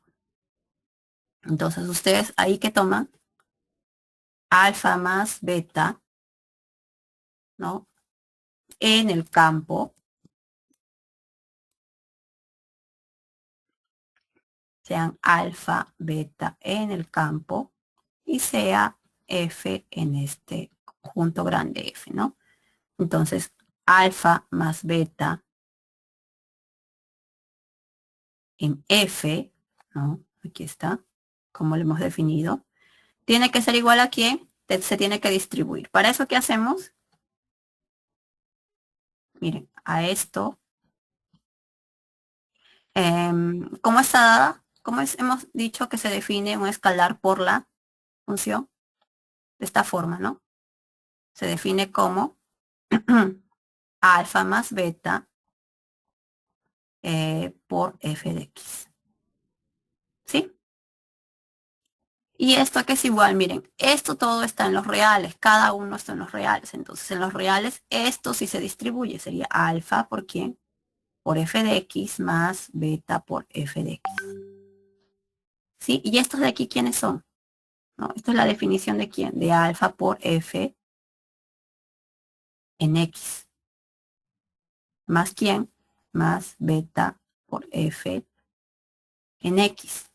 Entonces, ustedes ahí que toman alfa más beta ¿no? En el campo, sean alfa, beta en el campo y sea F en este conjunto grande F, ¿no? Entonces, alfa más beta en F, ¿no? Aquí está, como lo hemos definido. Tiene que ser igual a quién, se tiene que distribuir. Para eso, ¿qué hacemos? Miren, a esto, ¿cómo está dada? Hemos dicho que se define un escalar por la función? De esta forma, ¿no? Se define como alfa más beta por f de x. ¿Sí? Y esto que es igual, miren, esto todo está en los reales, cada uno está en los reales. Entonces, en los reales, esto sí se distribuye, sería alfa por quién? Por f de x más beta por f de x. ¿Sí? Y estos de aquí, ¿quiénes son? ¿No? Esto es la definición de quién? De alfa por f en x. ¿Más quién? Más beta por f en x.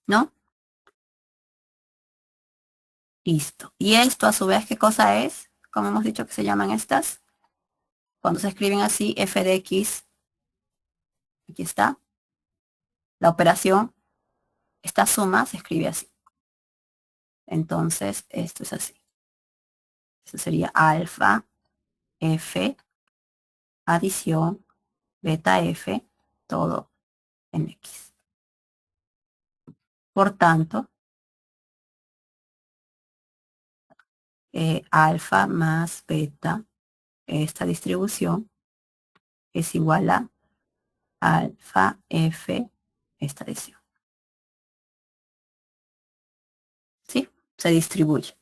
¿No? Listo. Y esto a su vez, ¿qué cosa es? Como hemos dicho que se llaman estas. Cuando se escriben así, f de x, aquí está. La operación, esta suma se escribe así. Entonces, esto es así. Eso sería alfa, f, adición, beta f, todo en x. Por tanto, alfa más beta, esta distribución, es igual a alfa, f, esta adición. ¿Sí? Se distribuye.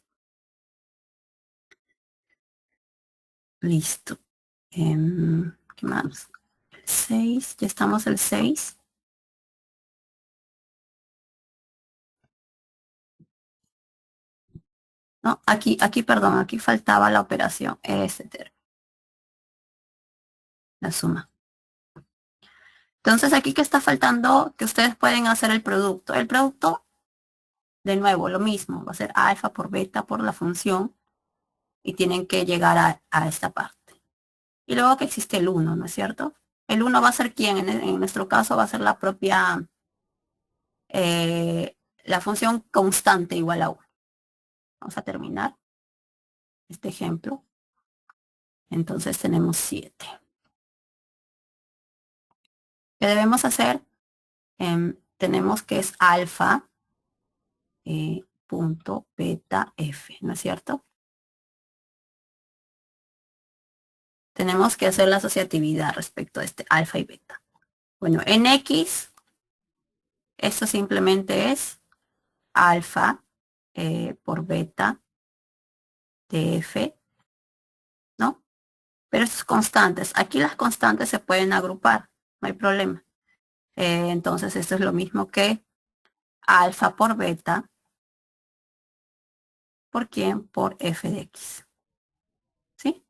Listo. ¿Qué más? 6, ya estamos el 6. No, perdón, aquí faltaba la operación, la suma. Entonces, aquí que está faltando, que ustedes pueden hacer el producto. El producto, de nuevo, lo mismo, va a ser alfa por beta por la función y tienen que llegar a esta parte. Y luego que existe el 1, ¿no es cierto? El 1 va a ser quién, en nuestro caso va a ser la propia, la función constante igual a 1. Vamos a terminar este ejemplo. Entonces tenemos 7. ¿Qué debemos hacer? Tenemos que es alfa punto beta f, ¿no es cierto? Tenemos que hacer la asociatividad respecto a este alfa y beta. Bueno, en x, esto simplemente es alfa por beta de f, ¿no? Pero estos constantes, aquí las constantes se pueden agrupar, no hay problema. Entonces esto es lo mismo que alfa por beta, ¿por quién? Por f de x, ¿sí?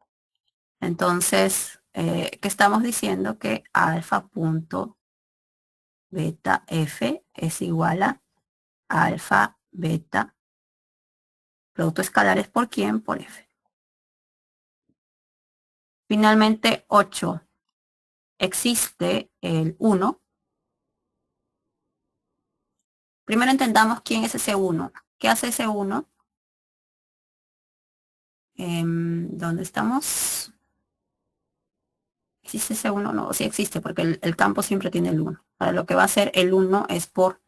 Entonces, ¿qué estamos diciendo? Que alfa punto beta f es igual a alfa beta, producto escalares por quién? Por f. Finalmente, 8. Existe el 1. Primero entendamos quién es ese 1. ¿Qué hace ese 1? ¿Dónde estamos? ¿Existe ese 1? No, sí existe, porque el campo siempre tiene el 1. Ahora lo que va a hacer el 1 es por,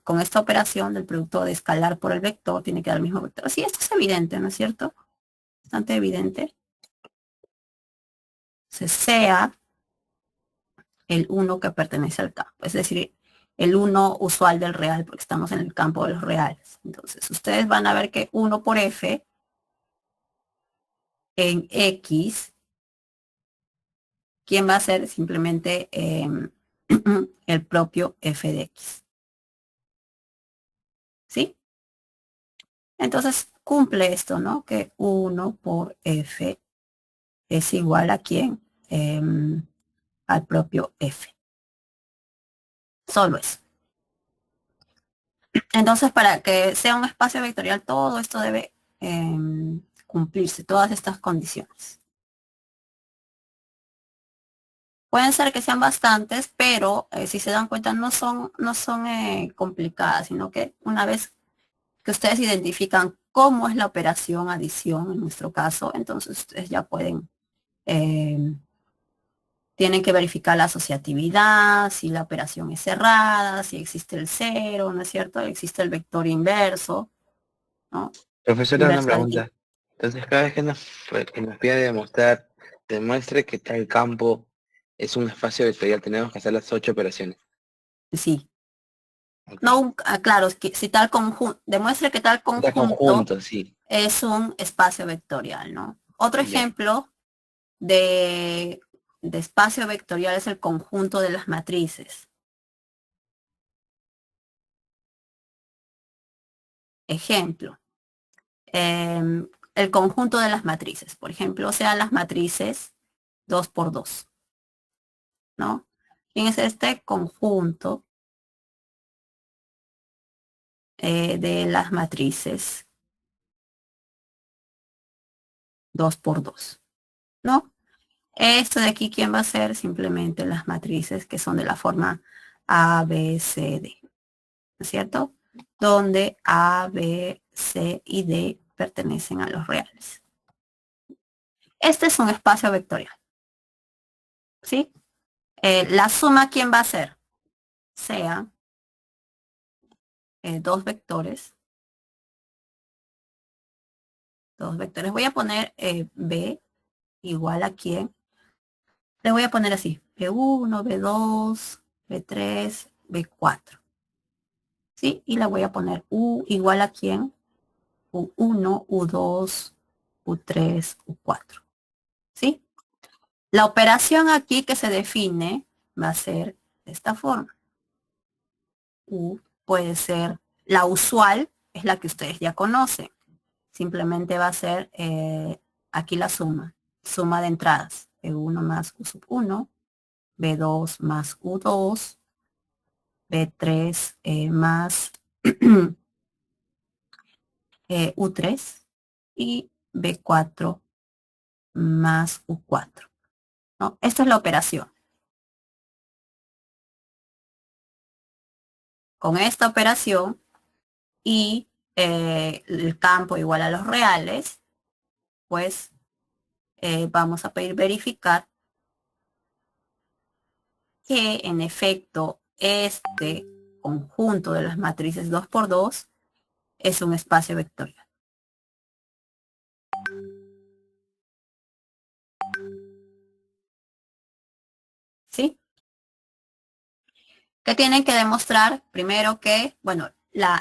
con esta operación del producto de escalar por el vector, tiene que dar el mismo vector. Sí, esto es evidente, ¿no es cierto? Bastante evidente. Sea el 1 que pertenece al campo, es decir, el 1 usual del real, porque estamos en el campo de los reales. Entonces, ustedes van a ver que 1 por f en x, ¿quién va a ser? Simplemente el propio f de x. ¿Sí? Entonces, cumple esto, ¿no? Que 1 por F es igual a quién? Al propio F. Solo eso. Entonces, para que sea un espacio vectorial, todo esto debe cumplirse, todas estas condiciones. Pueden ser que sean bastantes, pero si se dan cuenta no son complicadas, sino que una vez que ustedes identifican cómo es la operación adición en nuestro caso, entonces ustedes ya pueden, tienen que verificar la asociatividad, si la operación es cerrada, si existe el cero, ¿no es cierto? Existe el vector inverso, ¿no? Profesora, una Inverso de pregunta. Entonces, cada vez que nos pida demostrar, demuestre que tal campo es un espacio vectorial, tenemos que hacer las 8 operaciones. sí. Ok. No, claro, que si tal conjunto, demuestre que tal Está conjunto conjunto, sí. es un espacio vectorial, ¿no? Otro Ya. ejemplo de, espacio vectorial es el conjunto de las matrices. Ejemplo, el conjunto de las matrices, por ejemplo, sean las matrices 2 por 2, ¿no? ¿Quién es este conjunto de las matrices 2 por 2, ¿no? Esto de aquí, ¿quién va a ser? Simplemente las matrices que son de la forma A, B, C, D, ¿no es cierto? Donde A, B, C y D pertenecen a los reales. Este es un espacio vectorial, ¿sí? La suma, ¿quién va a ser? Sea dos vectores. Dos vectores. Voy a poner B igual a quién. Le voy a poner así. B1, B2, B3, B4. ¿Sí? Y le voy a poner U igual a quién. U1, U2, U3, U4. ¿Sí? La operación aquí que se define va a ser de esta forma. U puede ser la usual, es la que ustedes ya conocen. Simplemente va a ser aquí la suma de entradas. B1 más U sub 1, B2 más U2, B3 más U3 y B4 más U4. ¿No? Esta es la operación. Con esta operación y el campo igual a los reales, pues vamos a pedir verificar que en efecto este conjunto de las matrices 2 por 2 es un espacio vectorial. ¿Sí? ¿Qué tienen que demostrar? Primero que, bueno,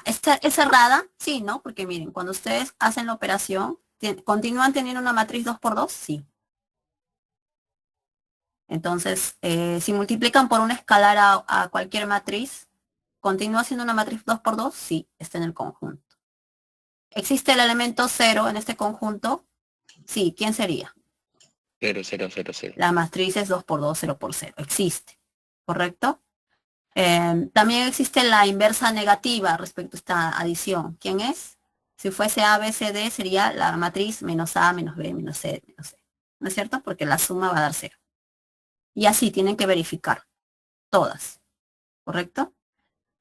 esta es cerrada, sí, ¿no? Porque miren, cuando ustedes hacen la operación, ¿continúan teniendo una matriz 2 por 2? Sí. Entonces, si multiplican por una escalar a cualquier matriz, ¿continúa siendo una matriz 2 por 2? Sí, está en el conjunto. ¿Existe el elemento 0 en este conjunto? Sí, ¿quién sería? 0, 0, 0, 0. La matriz es 2 por 2, 0 por 0. Existe, ¿correcto? También existe la inversa negativa respecto a esta adición. ¿Quién es? Si fuese A, B, C, D, sería la matriz menos A, menos B, menos C, menos C. ¿No es cierto? Porque la suma va a dar 0. Y así tienen que verificar todas, ¿correcto?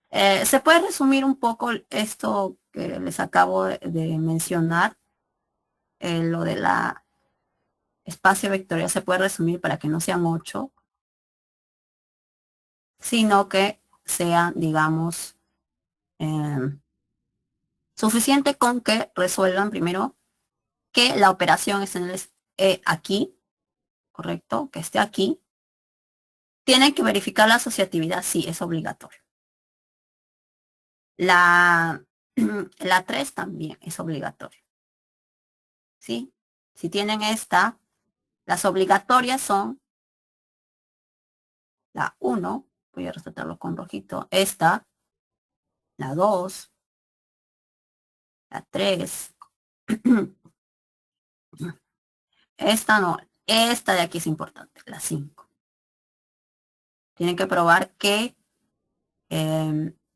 Se puede resumir un poco esto que les acabo de mencionar, lo de la espacio vectorial se puede resumir para que no sean 8, sino que sean, digamos, suficiente con que resuelvan primero que la operación esté en aquí, ¿correcto? Que esté aquí. Tienen que verificar la asociatividad, sí, es obligatorio. La 3 también es obligatorio. ¿Sí? Si tienen esta, las obligatorias son la 1, voy a resaltarlo con rojito, esta, la 2, la 3, Esta no, esta de aquí es importante, la 5. Tienen que probar que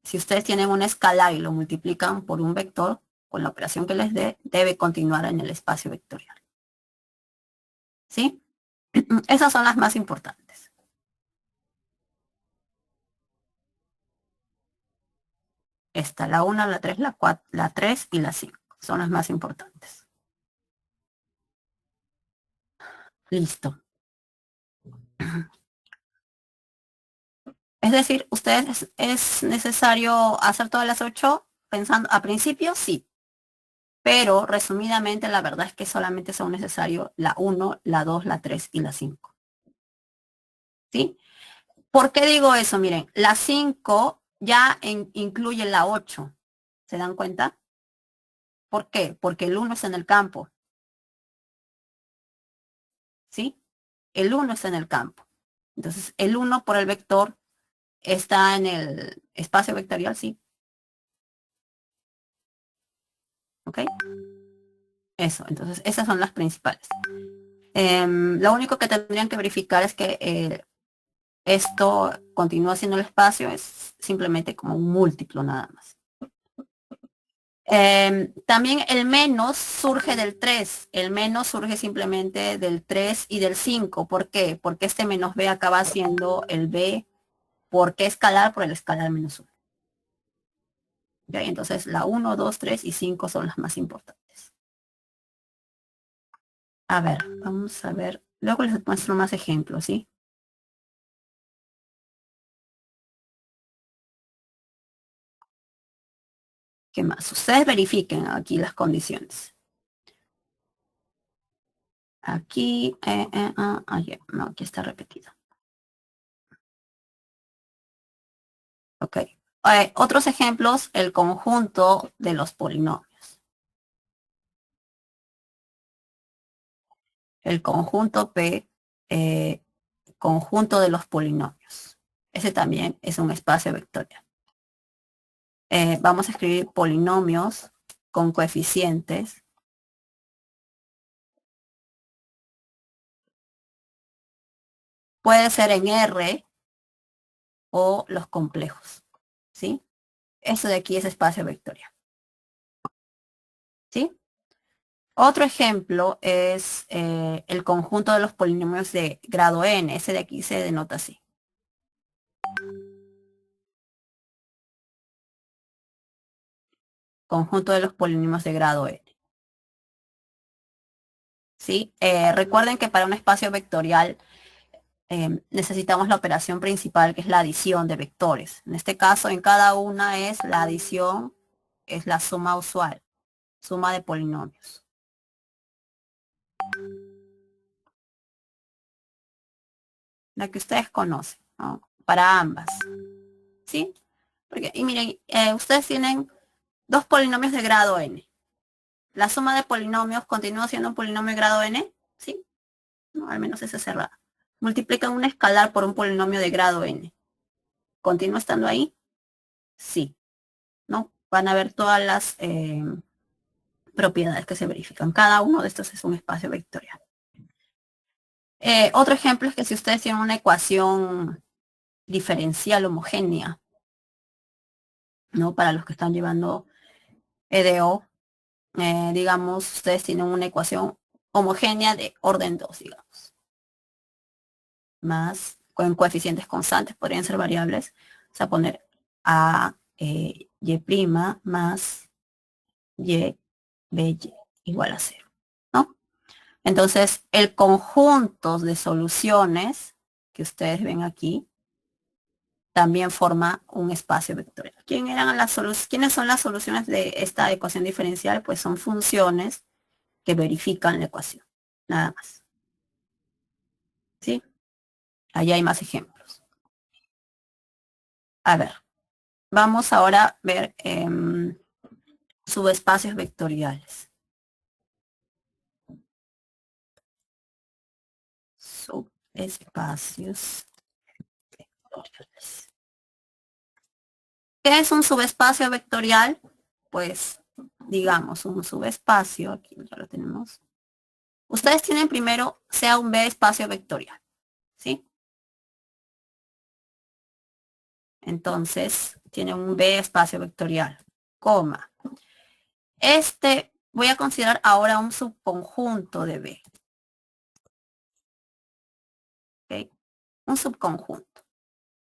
si ustedes tienen un escalar y lo multiplican por un vector, con la operación que les dé, debe continuar en el espacio vectorial. ¿Sí? Esas son las más importantes. Esta, la 1, la 3, la 4, la 3 y la 5. Son las más importantes. Listo. Es decir, ustedes es necesario hacer todas las 8 pensando, a principio sí, pero resumidamente la verdad es que solamente son necesarios la 1, la 2, la 3 y la 5. ¿Sí? ¿Por qué digo eso? Miren, la 5 ya incluye la 8. ¿Se dan cuenta? ¿Por qué? Porque el 1 está en el campo. ¿Sí? El 1 está en el campo. Entonces, el 1 por el vector está en el espacio vectorial, sí. ¿Ok? Eso, entonces, esas son las principales. Lo único que tendrían que verificar es que esto continúa siendo el espacio, es simplemente como un múltiplo nada más. También el menos surge del 3. El menos surge simplemente del 3 y del 5. ¿Por qué? Porque este menos b acaba siendo el b. ¿Por qué escalar? Por el escalar menos 1. ¿Okay? Entonces la 1, 2, 3 y 5 son las más importantes. A ver, vamos a ver. Luego les muestro más ejemplos, ¿sí? ¿Qué más? Ustedes verifiquen aquí las condiciones. Aquí, no, aquí está repetido. Ok. Otros ejemplos, el conjunto de los polinomios. El conjunto P, conjunto de los polinomios. Ese también es un espacio vectorial. Vamos a escribir polinomios con coeficientes. Puede ser en R o los complejos. ¿Sí? Eso de aquí es espacio vectorial. ¿Sí? Otro ejemplo es el conjunto de los polinomios de grado n. Ese de aquí se denota así. Conjunto de los polinomios de grado n. ¿Sí? Recuerden que para un espacio vectorial necesitamos la operación principal, que es la adición de vectores. En este caso, en cada una es la adición, es la suma usual, suma de polinomios. La que ustedes conocen, ¿no? Para ambas. ¿Sí? Porque, y miren, ustedes tienen dos polinomios de grado n. La suma de polinomios continúa siendo un polinomio de grado n, ¿sí? No, al menos esa es cerrada. Multiplican un escalar por un polinomio de grado n. ¿Continúa estando ahí? Sí. ¿No? Van a ver todas las propiedades que se verifican. Cada uno de estos es un espacio vectorial. Otro ejemplo es que si ustedes tienen una ecuación diferencial homogénea, ¿no? Para los que están llevando EDO, digamos, ustedes tienen una ecuación homogénea de orden 2, digamos. Más, con coeficientes constantes, podrían ser variables. O sea, poner A, Y' más Y, BY igual a 0, ¿no? Entonces, el conjunto de soluciones que ustedes ven aquí también forma un espacio vectorial. ¿Quiénes son las soluciones de esta ecuación diferencial? Pues son funciones que verifican la ecuación, nada más. ¿Sí? Allá hay más ejemplos. A ver, vamos ahora a ver subespacios vectoriales. Subespacios vectoriales. ¿Qué es un subespacio vectorial? Pues digamos, un subespacio, aquí ya lo tenemos. Ustedes tienen primero, sea un B espacio vectorial, ¿sí? Entonces, tiene un B espacio vectorial, coma. Voy a considerar ahora un subconjunto de B. ¿Ok? Un subconjunto,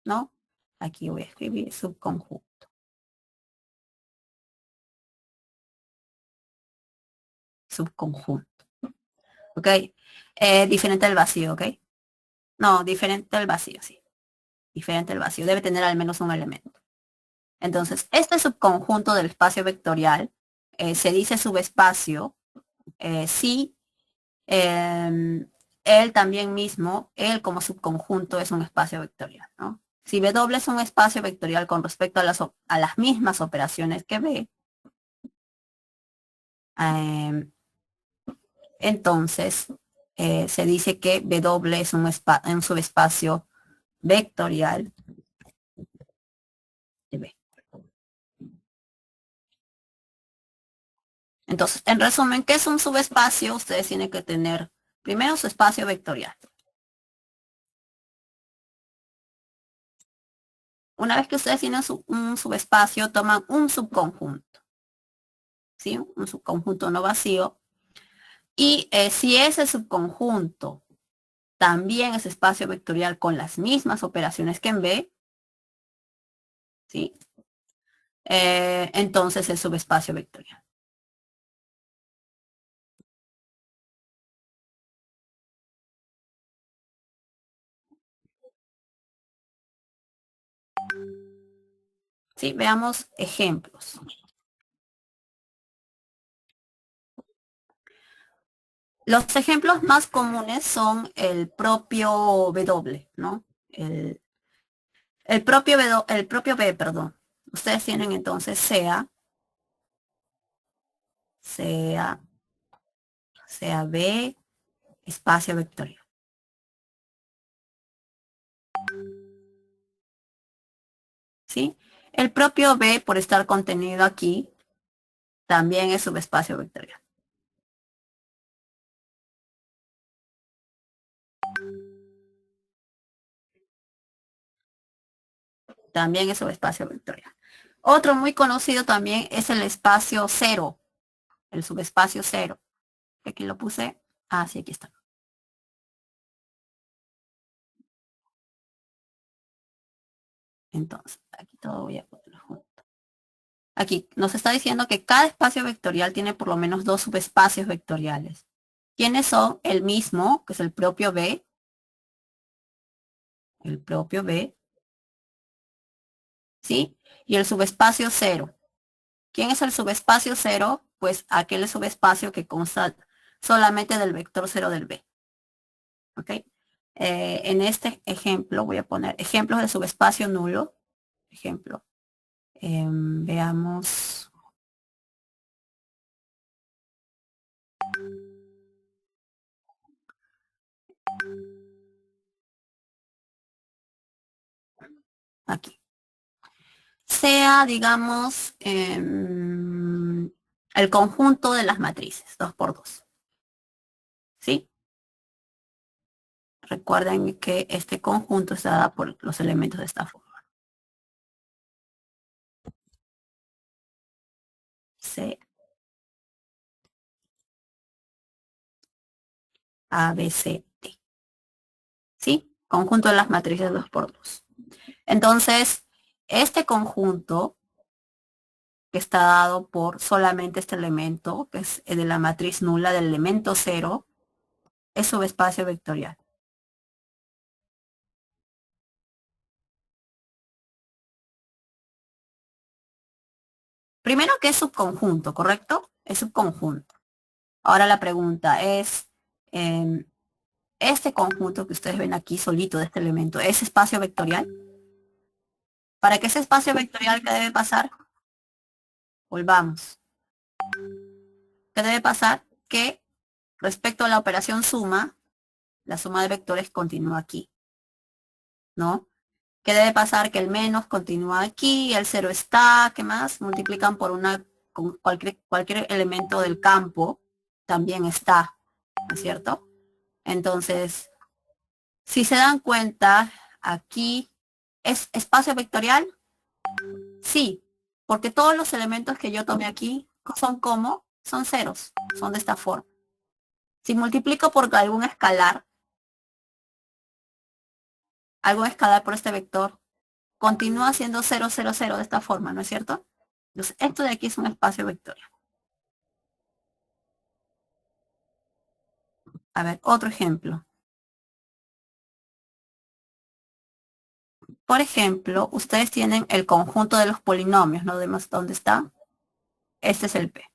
¿no? Aquí voy a escribir subconjunto. Subconjunto. ¿Ok? Diferente del vacío, ¿ok? No, diferente del vacío, sí. Diferente del vacío. Debe tener al menos un elemento. Entonces, este subconjunto del espacio vectorial se dice subespacio si él también mismo, él como subconjunto es un espacio vectorial, ¿no? Si W es un espacio vectorial con respecto a las mismas operaciones que B, entonces se dice que W es un subespacio vectorial de B. Entonces, en resumen, ¿qué es un subespacio? Ustedes tienen que tener primero su espacio vectorial. Una vez que ustedes tienen un subespacio, toman un subconjunto, ¿sí? Un subconjunto no vacío. Y si ese subconjunto también es espacio vectorial con las mismas operaciones que en B, ¿sí? Entonces es subespacio vectorial. ¿Sí? Veamos ejemplos. Los ejemplos más comunes son el propio W, ¿no? El propio B, perdón. Ustedes tienen entonces sea B, espacio vectorial. ¿Sí? El propio B, por estar contenido aquí, también es subespacio vectorial. También es subespacio vectorial. Otro muy conocido también es el espacio cero, el subespacio cero. Aquí lo puse. Ah, sí, aquí está. Entonces, aquí todo voy a ponerlo junto. Aquí nos está diciendo que cada espacio vectorial tiene por lo menos dos subespacios vectoriales. ¿Quiénes son? El mismo, que es el propio B. El propio B. ¿Sí? Y el subespacio cero. ¿Quién es el subespacio cero? Pues aquel subespacio que consta solamente del vector cero del B. ¿Ok? En este ejemplo voy a poner ejemplos de subespacio nulo. Ejemplo. Veamos. Aquí. Sea, digamos, el conjunto de las matrices, 2 por 2. ¿Sí? Recuerden que este conjunto está dado por los elementos de esta forma. C, A, B, C, D. ¿Sí? Conjunto de las matrices 2 por 2. Entonces, este conjunto que está dado por solamente este elemento, que es el de la matriz nula del elemento 0, es subespacio vectorial. Primero que es subconjunto, ¿correcto? Es subconjunto. Ahora la pregunta es, este conjunto que ustedes ven aquí solito de este elemento, ¿es espacio vectorial? ¿Para que ese espacio vectorial qué debe pasar? Volvamos. ¿Qué debe pasar? Que respecto a la operación suma, la suma de vectores continúa aquí, ¿no? ¿Qué debe pasar? Que el menos continúa aquí, el cero está, ¿qué más? Multiplican por una con cualquier elemento del campo también está, ¿no es cierto? Entonces, si se dan cuenta, aquí es espacio vectorial, sí, porque todos los elementos que yo tomé aquí son ceros, son de esta forma. Si multiplico por algún escalar por este vector, continúa siendo 0, 0, 0 de esta forma, ¿no es cierto? Entonces, esto de aquí es un espacio vectorial. A ver, otro ejemplo. Por ejemplo, ustedes tienen el conjunto de los polinomios, ¿no? Vemos dónde está. Este es el P.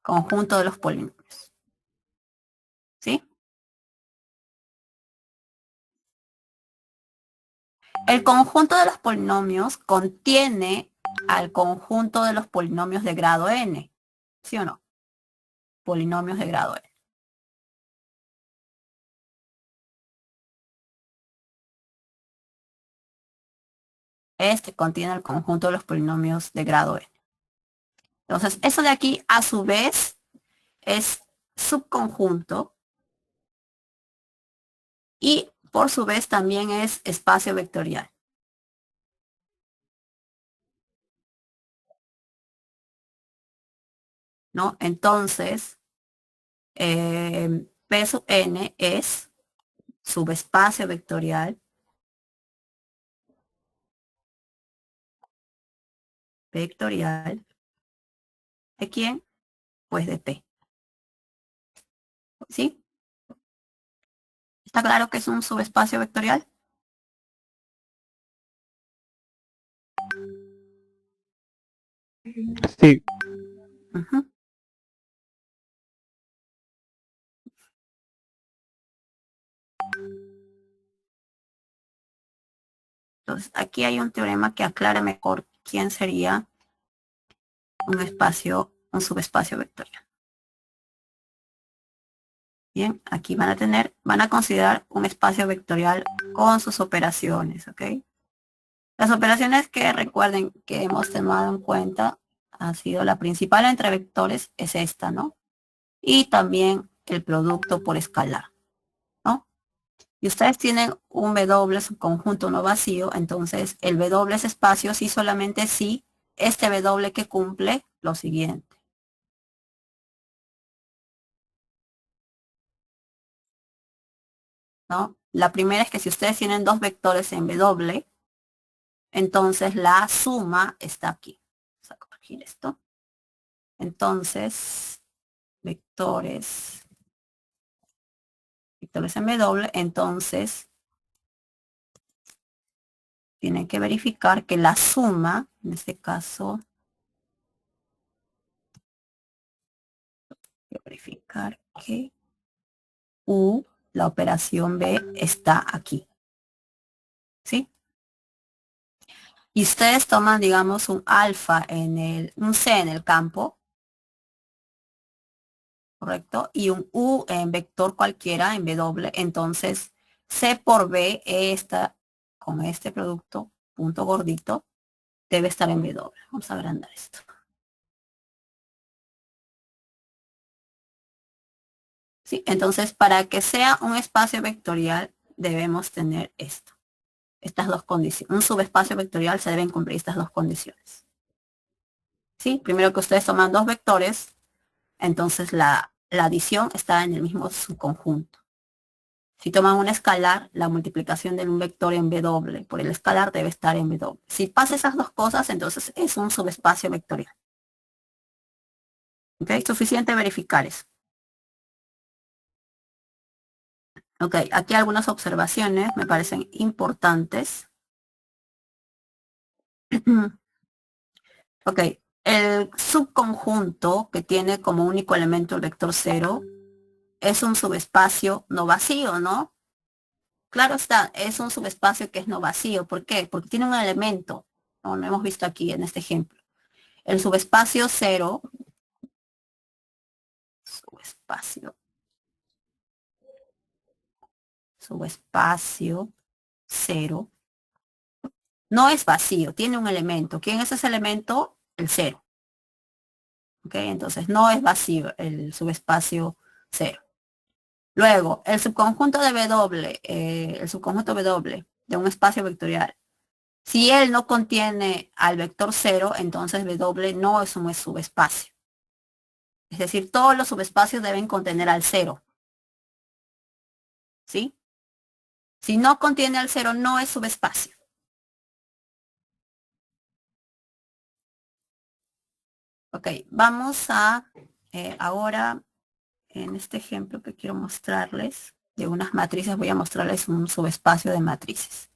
Conjunto de los polinomios. ¿Sí? El conjunto de los polinomios contiene al conjunto de los polinomios de grado n. ¿Sí o no? Polinomios de grado n. Este contiene el conjunto de los polinomios de grado n. Entonces, eso de aquí, a su vez, es subconjunto y, por su vez, también es espacio vectorial. ¿No? Entonces, P sub n es subespacio vectorial ¿de quién? Pues de P. ¿Sí? ¿Está claro que es un subespacio vectorial? Sí. Uh-huh. Entonces, aquí hay un teorema que aclara mejor quién sería un subespacio vectorial. Bien, aquí van a considerar un espacio vectorial con sus operaciones, ¿ok? Las operaciones que recuerden que hemos tomado en cuenta ha sido la principal entre vectores es esta, ¿no? Y también el producto por escalar, ¿no? Y ustedes tienen un W subconjunto no vacío, entonces el W es espacio si solamente si este W que cumple lo siguiente. ¿No? La primera es que si ustedes tienen dos vectores en W, entonces la suma está aquí. Vamos a corregir esto. Entonces, vectores en W, entonces tienen que verificar que la suma, en este caso, verificar que U, la operación B, está aquí. ¿Sí? Y ustedes toman, digamos, un alfa un C en el campo, ¿correcto? Y un U en vector cualquiera, en W. Entonces, C por B, con este producto, punto gordito, debe estar en W. Vamos a agrandar esto. ¿Sí? Entonces, para que sea un espacio vectorial, debemos tener esto. Estas dos condiciones. Un subespacio vectorial se deben cumplir estas dos condiciones. ¿Sí? Primero que ustedes toman dos vectores, entonces la adición está en el mismo subconjunto. Si toman un escalar, la multiplicación de un vector en W por el escalar debe estar en W. Si pasa esas dos cosas, entonces es un subespacio vectorial. ¿Ok? Suficiente verificar eso. Ok, aquí algunas observaciones me parecen importantes. Ok, el subconjunto que tiene como único elemento el vector 0 es un subespacio no vacío, ¿no? Claro está, es un subespacio que es no vacío. ¿Por qué? Porque tiene un elemento, como lo hemos visto aquí en este ejemplo. El subespacio 0, subespacio 0, No es vacío, tiene un elemento. ¿Quién es ese elemento? El 0. ¿Ok? Entonces no es vacío el subespacio 0. Luego, el subconjunto de W, el subconjunto W de un espacio vectorial. Si él no contiene al vector 0, entonces W no es un subespacio. Es decir, todos los subespacios deben contener al 0. ¿Sí? Si no contiene al 0, no es subespacio. Ok, vamos a ahora, en este ejemplo que quiero mostrarles, de unas matrices, voy a mostrarles un subespacio de matrices.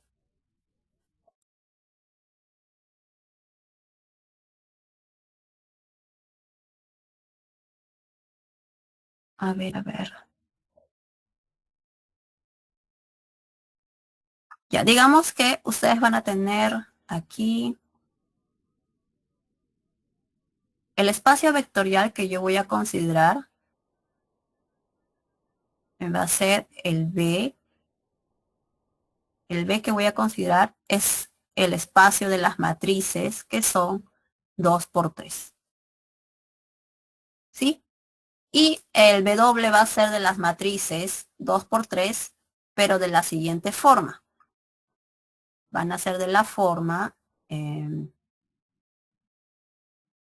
A ver, a ver. Ya, digamos que ustedes van a tener aquí el espacio vectorial que yo voy a considerar va a ser el B. El B que voy a considerar es el espacio de las matrices que son 2 por 3. ¿Sí? Y el W va a ser de las matrices 2 por 3, pero de la siguiente forma. Van a ser de la forma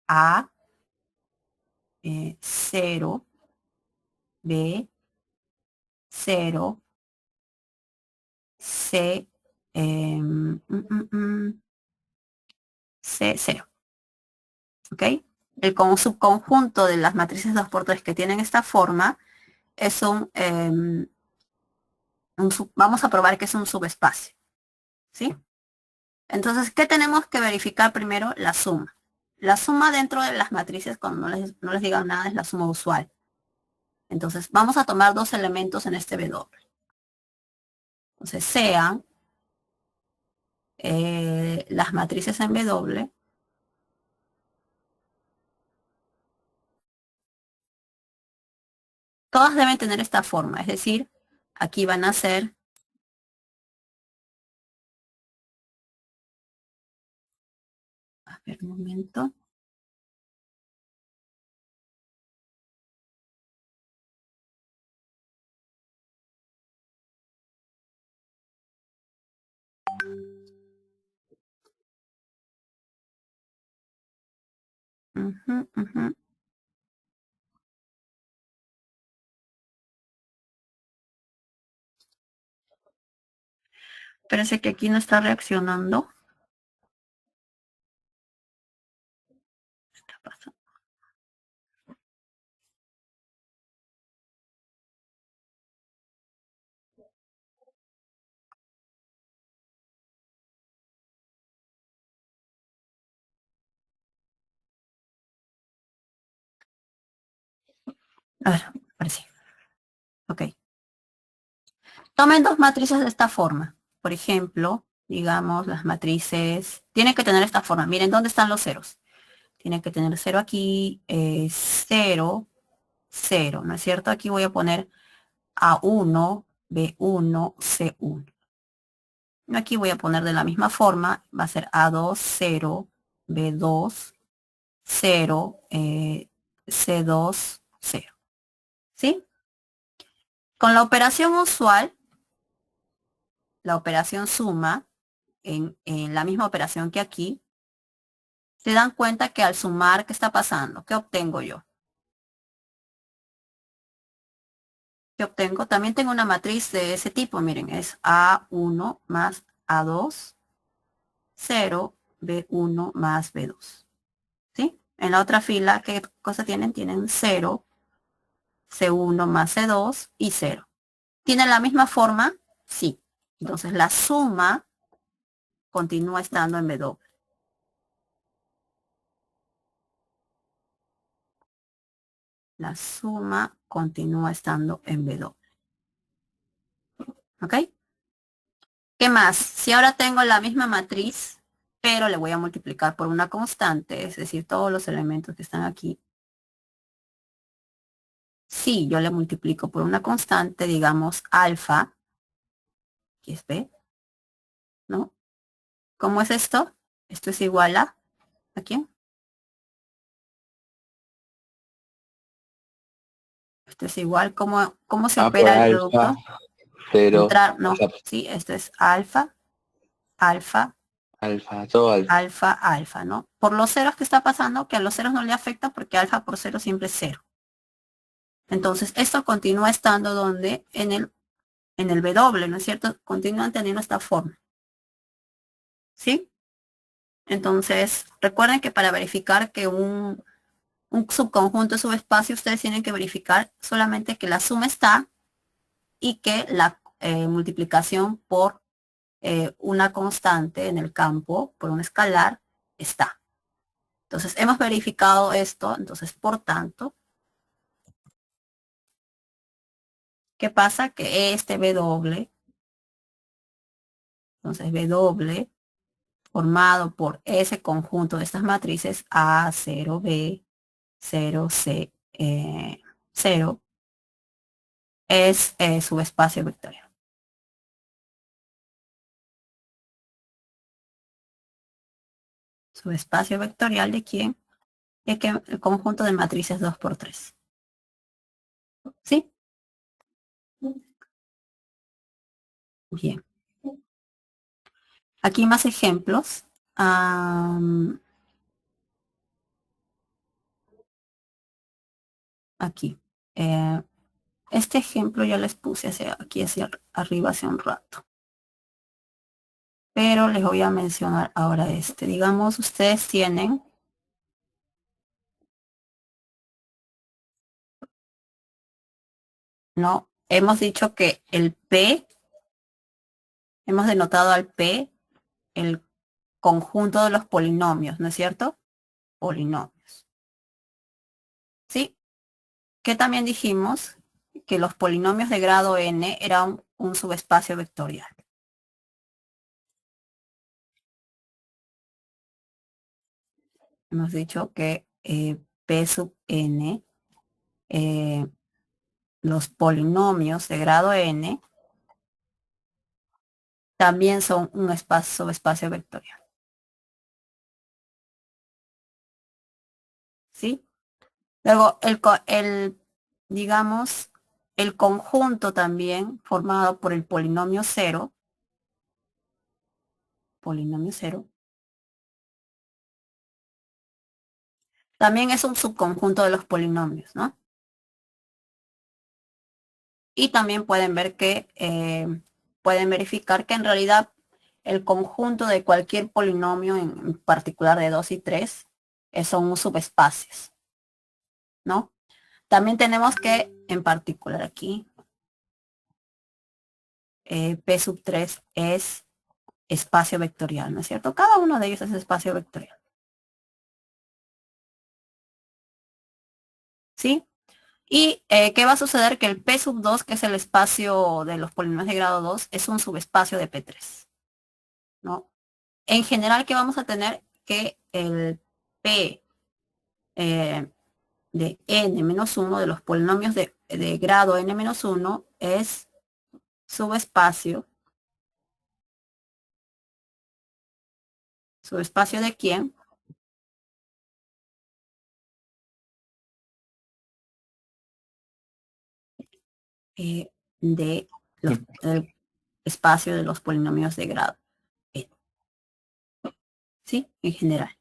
A, 0, B, 0, C, C, 0. ¿Ok? El subconjunto de las matrices 2 por 3 que tienen esta forma es vamos a probar que es un subespacio. ¿Sí? Entonces, ¿qué tenemos que verificar primero? La suma. La suma dentro de las matrices, cuando no les digan nada, es la suma usual. Entonces, vamos a tomar dos elementos en este W. Entonces, sean las matrices en W. Todas deben tener esta forma, es decir, aquí van a ser a ver un momento. Ujú, ujú. Parece que aquí no está reaccionando. ¿Qué está pasando? A ver, parece. Ok. Tomen dos matrices de esta forma. Por ejemplo, digamos, las matrices tienen que tener esta forma. Miren, ¿dónde están los ceros? Tienen que tener 0 aquí, 0, 0, ¿no es cierto? Aquí voy a poner A1, B1, C1. Aquí voy a poner de la misma forma, va a ser A2, 0, B2, 0, C2, 0. ¿Sí? Con la operación usual, la operación suma, en la misma operación que aquí, se dan cuenta que al sumar, ¿qué está pasando? ¿Qué obtengo yo? ¿Qué obtengo? También tengo una matriz de ese tipo, miren, es A1 más A2, 0, B1 más B2. ¿Sí? En la otra fila, ¿qué cosa tienen? Tienen 0, C1 más C2 y 0. ¿Tienen la misma forma? Sí. Entonces la suma continúa estando en W. La suma continúa estando en W. ¿Ok? ¿Qué más? Si ahora tengo la misma matriz, pero le voy a multiplicar por una constante, es decir, todos los elementos que están aquí. Si yo le multiplico por una constante, digamos alfa, que es B, ¿no? ¿Cómo es esto? Esto es igual ¿a quién? Esto es igual, ¿cómo se A por opera el alfa, producto? 0, Entrar, o no, sea, sí, esto es alfa, alfa, alfa, todo alfa. alfa, alfa, ¿no? Por los ceros que está pasando, que a los ceros no le afecta porque alfa por cero siempre es cero. Entonces, esto continúa estando donde en el W, ¿no es cierto? Continúan teniendo esta forma, ¿sí? Entonces, recuerden que para verificar que un subconjunto es subespacio, ustedes tienen que verificar solamente que la suma está y que la multiplicación por una constante en el campo, por un escalar, está. Entonces, hemos verificado esto, entonces, por tanto, ¿qué pasa? Que este W, entonces W, formado por ese conjunto de estas matrices A, 0, B, 0, C, 0, es subespacio vectorial. Subespacio vectorial ¿de quién? De que el conjunto de matrices 2 por 3. ¿Sí? Bien. Aquí más ejemplos. Aquí. Este ejemplo ya les puse aquí hacia arriba hace un rato. Pero les voy a mencionar ahora este. Digamos, ustedes tienen ¿no? Hemos dicho que el P, hemos denotado al P el conjunto de los polinomios, ¿no es cierto? Polinomios. ¿Sí? Que también dijimos que los polinomios de grado n eran un subespacio vectorial. Hemos dicho que P sub n, los polinomios de grado n, también son un subespacio vectorial. ¿Sí? Luego, digamos, el conjunto también formado por el polinomio cero, también es un subconjunto de los polinomios, ¿no? Y también pueden ver que, pueden verificar que en realidad el conjunto de cualquier polinomio, en particular de 2 y 3, son subespacios, ¿no? También tenemos que, en particular aquí, P sub 3 es espacio vectorial, ¿no es cierto? Cada uno de ellos es espacio vectorial. ¿Sí? ¿Y qué va a suceder? Que el P sub 2, que es el espacio de los polinomios de grado 2, es un subespacio de P3, ¿no? En general, ¿qué vamos a tener? Que el P de n-1 de los polinomios de grado n-1 es subespacio. ¿Subespacio de quién? De el espacio de los polinomios de grado n. ¿Sí? En general.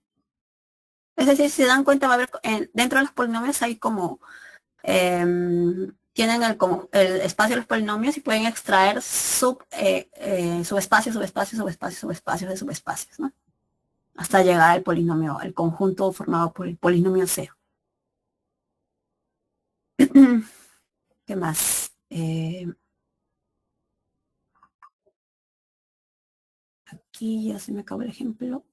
Es decir, si se dan cuenta, va a haber, dentro de los polinomios hay como, tienen el espacio de los polinomios y pueden extraer subespacios, subespacios, subespacios, subespacios de subespacios, ¿no? Hasta llegar al polinomio, al conjunto formado por el polinomio cero. ¿Qué más? Aquí ya se me acabó el ejemplo.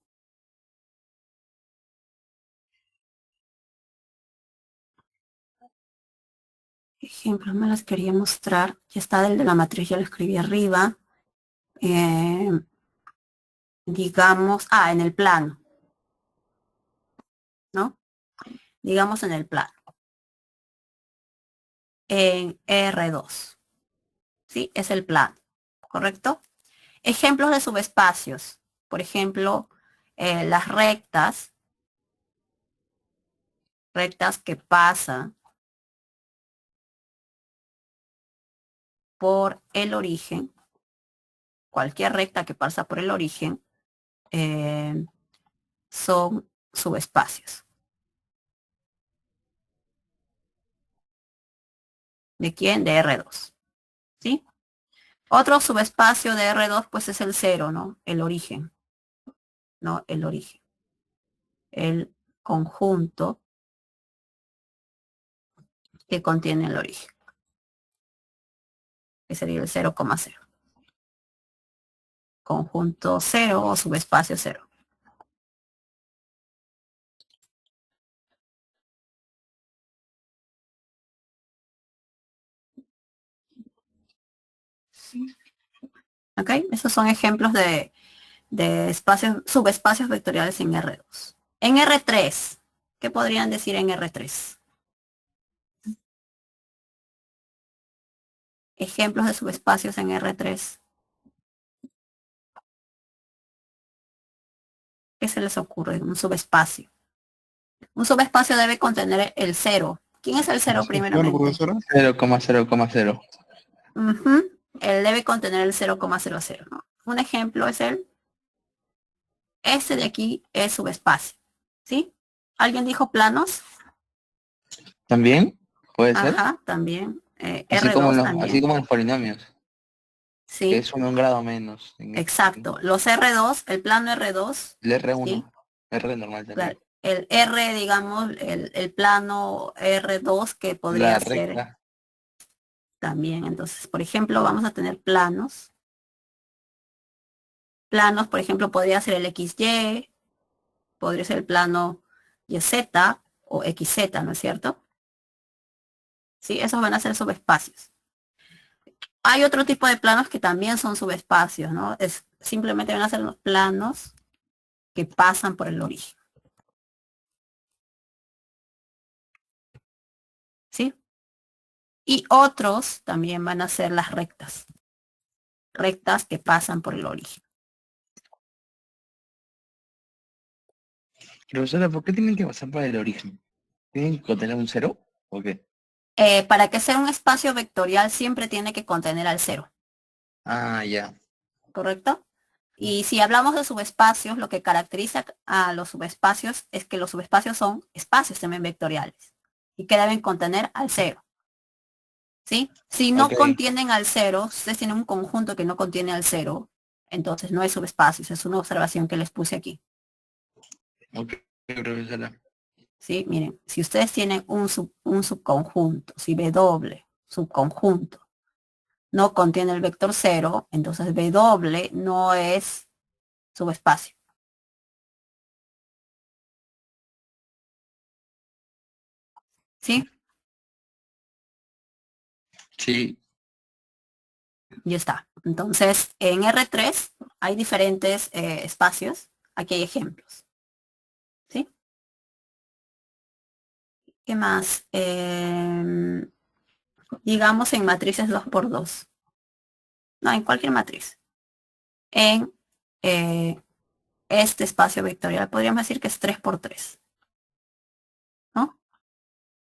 Ejemplos me las quería mostrar. Ya está el de la matriz, ya lo escribí arriba. Digamos, en el plano, ¿no? Digamos en el plano. En R2. ¿Sí? Es el plano, ¿correcto? Ejemplos de subespacios. Por ejemplo, las rectas que pasan por el origen, cualquier recta que pasa por el origen, son subespacios. ¿De quién? De R2. ¿Sí? Otro subespacio de R2 pues es el 0, ¿no? El origen. ¿No? El origen. El conjunto que contiene el origen. Que sería el 0,0. Conjunto 0 o subespacio 0. ¿Ok? Esos son ejemplos de espacios, subespacios vectoriales en R2. En R3, ¿qué podrían decir en R3? Ejemplos de subespacios en R3. ¿Qué se les ocurre? Un subespacio. Un subespacio debe contener el 0. ¿Quién es el 0 primeramente? 0,0,0. Él debe contener el 0,00, ¿no? Un ejemplo es este de aquí es subespacio, ¿sí? ¿Alguien dijo planos? ¿También? ¿Puede ser? Ajá, también. Así R2 así también. como en los polinomios, que Sí, es un grado menos. exacto. Los R2, el plano R2, El ¿sí? R1, R normal Claro. también. El R, digamos, el plano R2 que podría La ser recta. también. Entonces, por ejemplo, vamos a tener planos. Planos, por ejemplo, podría ser el XY, podría ser el plano YZ o XZ, ¿no es cierto? Sí, esos van a ser subespacios. Hay otro tipo de planos que también son subespacios, ¿no? Simplemente van a ser los planos que pasan por el origen. ¿Sí? Y otros también van a ser las rectas. Rectas que pasan por el origen. Profesora, ¿por qué tienen que pasar por el origen? ¿Tienen que contener un 0? ¿O qué? Para que sea un espacio vectorial siempre tiene que contener al 0, Ah, ya. ¿correcto? Y si hablamos de subespacios, lo que caracteriza a los subespacios es que los subespacios son espacios también vectoriales y que deben contener al 0. ¿Sí? Si Ok, no contienen al 0, ustedes tienen un conjunto que no contiene al 0, entonces no es subespacios, es una observación que les puse aquí. ok, profesora. ¿Sí? Miren, si ustedes tienen un subconjunto, si W, subconjunto, no contiene el vector 0, entonces W no es subespacio. ¿Sí? Sí, Ya está. Entonces, en R3 hay diferentes espacios. Aquí hay ejemplos. ¿Sí? ¿Qué más? Digamos en matrices 2×2. No, en cualquier matriz. En este espacio vectorial podríamos decir que es 3×3. ¿No?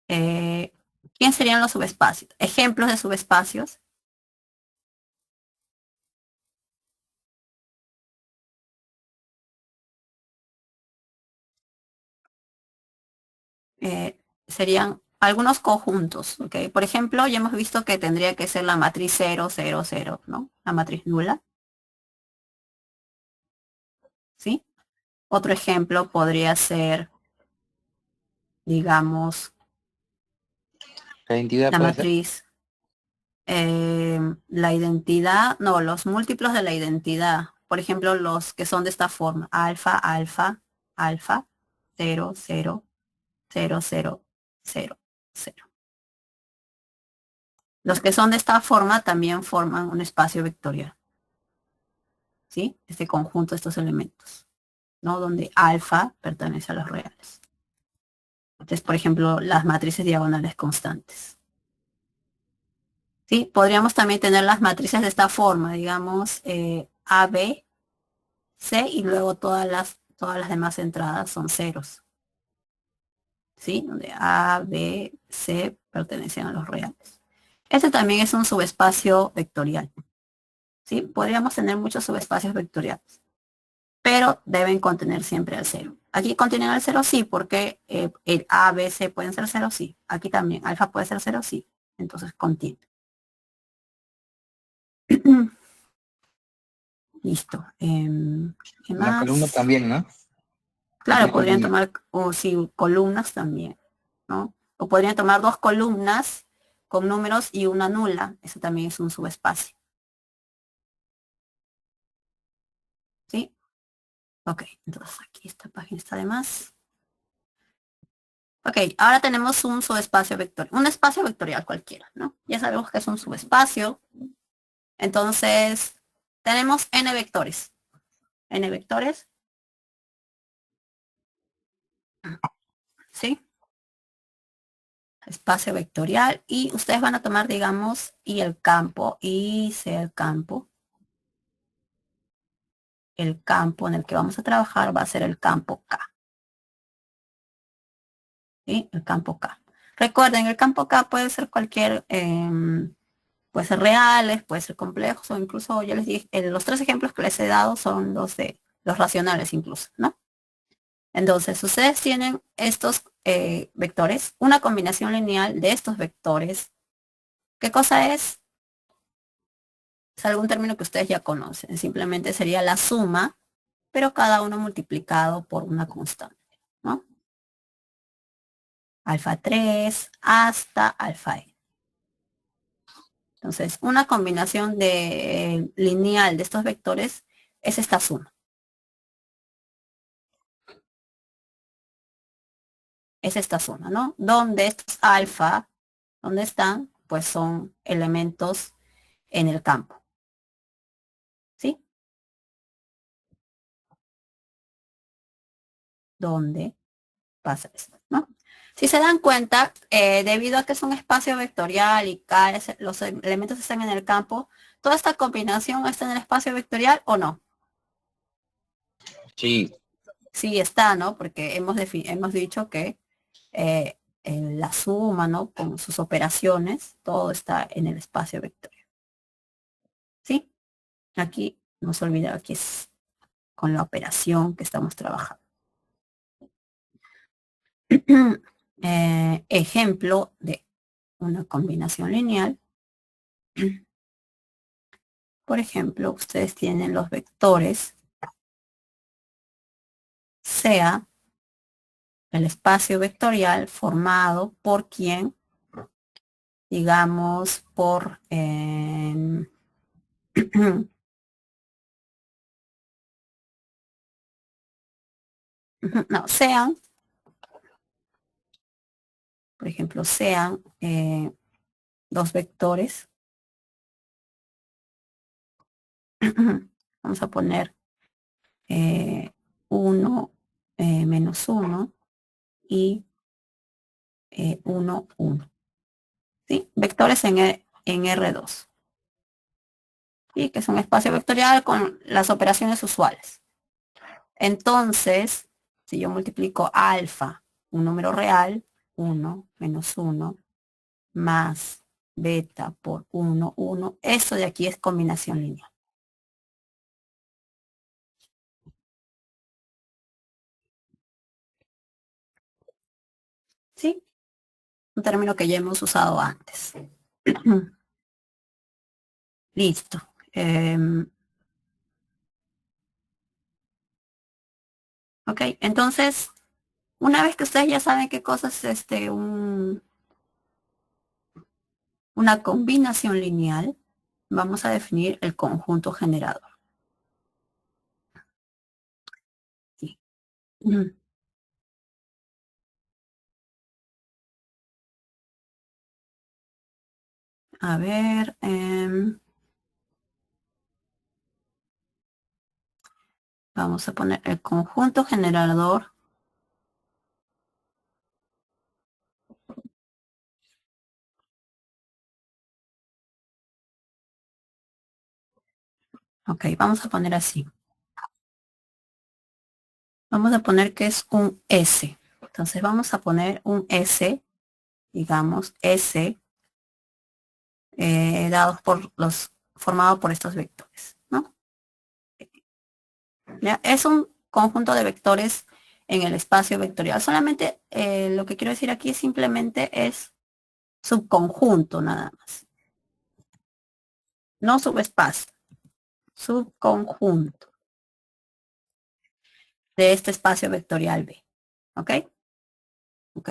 ¿Quién serían los subespacios? Ejemplos de subespacios. Serían algunos conjuntos, ¿ok? Por ejemplo, ya hemos visto que tendría que ser la matriz 0, 0, 0, ¿no? La matriz nula, ¿sí? Otro ejemplo podría ser, digamos, la identidad la puede ser. matriz, la identidad, no, los múltiplos de la identidad. Por ejemplo, los que son de esta forma, alfa, alfa, alfa, 0, 0, 0, 0, 0, 0. Los que son de esta forma también forman un espacio vectorial, ¿sí? Este conjunto de estos elementos, ¿no? Donde alfa pertenece a los reales. Entonces, por ejemplo, las matrices diagonales constantes. ¿Sí? Podríamos también tener las matrices de esta forma, digamos, AB, C y luego todas las demás entradas son ceros. ¿Sí? Donde A, B, C pertenecen a los reales. Este también es un subespacio vectorial. ¿Sí? Podríamos tener muchos subespacios vectoriales, pero deben contener siempre el cero. Aquí contienen el cero, sí, porque el A, B, C pueden ser cero, sí. Aquí también, alfa puede ser cero, sí. Entonces contiene. Listo. ¿Qué La columna más? también, ¿no? Claro, Tiene podrían columna. tomar, o sí, columnas también, ¿no? O podrían tomar dos columnas con números y una nula. Eso también es un subespacio. ¿Sí? Ok, entonces aquí esta página está de más. Ok, ahora tenemos un subespacio vectorial, un espacio vectorial cualquiera, ¿no? Ya sabemos que es un subespacio. Entonces, tenemos n vectores. N vectores, ¿sí? Espacio vectorial. Y ustedes van a tomar, digamos, y el campo, y sea el campo. El campo en el que vamos a trabajar va a ser el campo K. ¿Sí? El campo K. Recuerden, el campo K puede ser cualquier, puede ser reales, puede ser complejos, o incluso, ya les dije, los tres ejemplos que les he dado son los de los racionales incluso, ¿no? Entonces, ustedes tienen estos vectores, una combinación lineal de estos vectores. ¿Qué cosa es? Es algún término que ustedes ya conocen. Simplemente sería la suma, pero cada uno multiplicado por una constante, ¿no? Alfa 3 hasta alfa n. Entonces, una combinación de lineal de estos vectores es esta suma. Es esta suma, ¿no? Donde estos alfa, ¿dónde están? Pues son elementos en el campo, ¿sí? Donde pasa esto, ¿no? Si se dan cuenta, debido a que es un espacio vectorial y los elementos están en el campo, ¿toda esta combinación está en el espacio vectorial o no? Sí, Sí está, ¿no? Porque hemos dicho que en la suma, ¿no? Con sus operaciones, todo está en el espacio vectorial. ¿Sí? Aquí no se olvida que es con la operación que estamos trabajando. Ejemplo de una combinación lineal. Por ejemplo, ustedes tienen los vectores, sea el espacio vectorial formado por quién, digamos, por no, sean, por ejemplo, sean dos vectores. Vamos a poner 1 menos 1 y 1, 1. ¿Sí? Vectores en R2. ¿Sí? Que es un espacio vectorial con las operaciones usuales. Entonces, si yo multiplico alfa, un número real, 1 menos 1, más beta por 1, 1, eso de aquí es combinación lineal. ¿Sí? Un término que ya hemos usado antes. Listo. Ok, entonces, una vez que ustedes ya saben qué cosa es una combinación lineal, vamos a definir el conjunto generador. Sí. A ver, vamos a poner el conjunto generador. Ok, vamos a poner así. Vamos a poner que es un S. Entonces vamos a poner un S, digamos, S, formado por estos vectores, ¿no? ¿Ya? Es un conjunto de vectores en el espacio vectorial. Solamente lo que quiero decir aquí simplemente es subconjunto nada más. No subespacio, subconjunto de este espacio vectorial B. ¿Ok? Ok.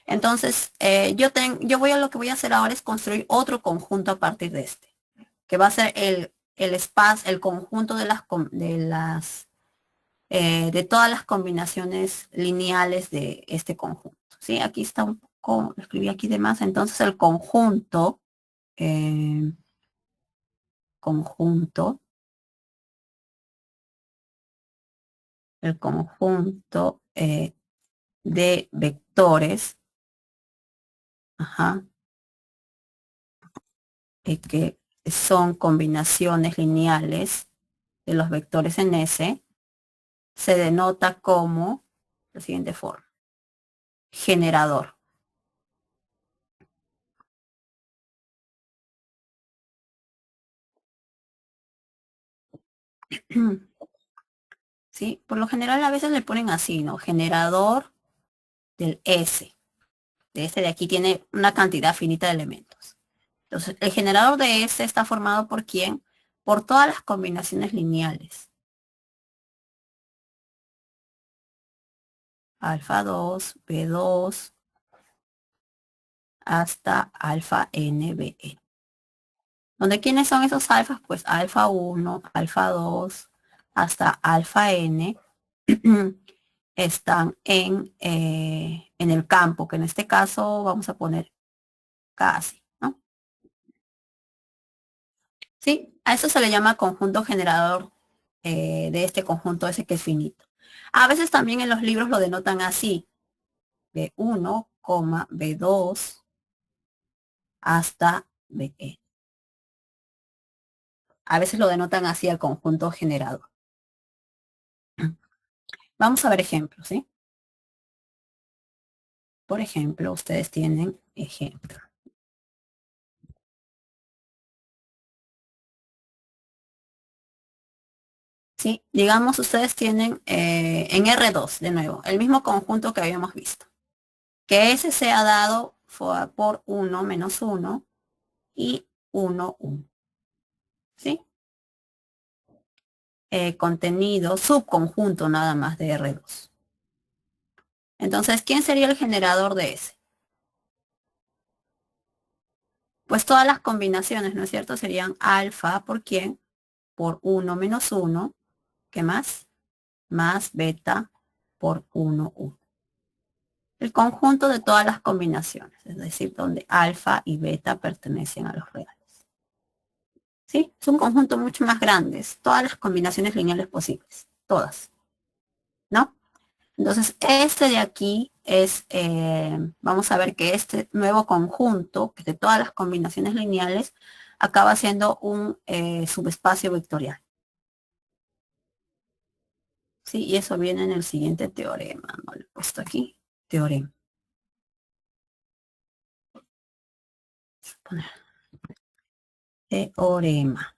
Entonces, yo lo que voy a hacer ahora es construir otro conjunto a partir de este, que va a ser el espacio, el conjunto de todas las combinaciones lineales de este conjunto. ¿Sí? Aquí está un poco, lo escribí aquí de más. Entonces, el conjunto, el conjunto de vectores, ajá, que son combinaciones lineales de los vectores en S, se denota como la siguiente forma: generador. ¿Sí? Por lo general a veces le ponen así, ¿no? Generador del S. De este de aquí tiene una cantidad finita de elementos. Entonces, el generador de S está formado ¿por quién? Por todas las combinaciones lineales. Alfa 2, B2, hasta alfa n, Bn. ¿Dónde quiénes son esos alfas? Pues alfa 1, alfa 2, hasta alfa n están en el campo, que en este caso vamos a poner casi, ¿no? Sí, a eso se le llama conjunto generador de este conjunto ese que es finito. A veces también en los libros lo denotan así: B1, B2 hasta Bn. A veces lo denotan así el conjunto generador. Vamos a ver ejemplos, ¿sí? Por ejemplo, ustedes tienen ejemplo. Sí, digamos, ustedes tienen en R2, de nuevo, el mismo conjunto que habíamos visto. Que ese sea dado por 1 menos 1 y 1, 1. ¿Sí? Contenido, subconjunto nada más de R2. Entonces, ¿quién sería el generador de ese? Pues todas las combinaciones, ¿no es cierto? Serían alfa por quién? Por 1 menos 1. ¿Qué más? Más beta por 1, 1. El conjunto de todas las combinaciones, es decir, donde alfa y beta pertenecen a los reales. ¿Sí? Es un conjunto mucho más grande, todas las combinaciones lineales posibles, todas, ¿no? Entonces, este de aquí es, vamos a ver que este nuevo conjunto, que de todas las combinaciones lineales, acaba siendo un subespacio vectorial. Sí, y eso viene en el siguiente teorema, no lo he puesto aquí, teorema. Teorema.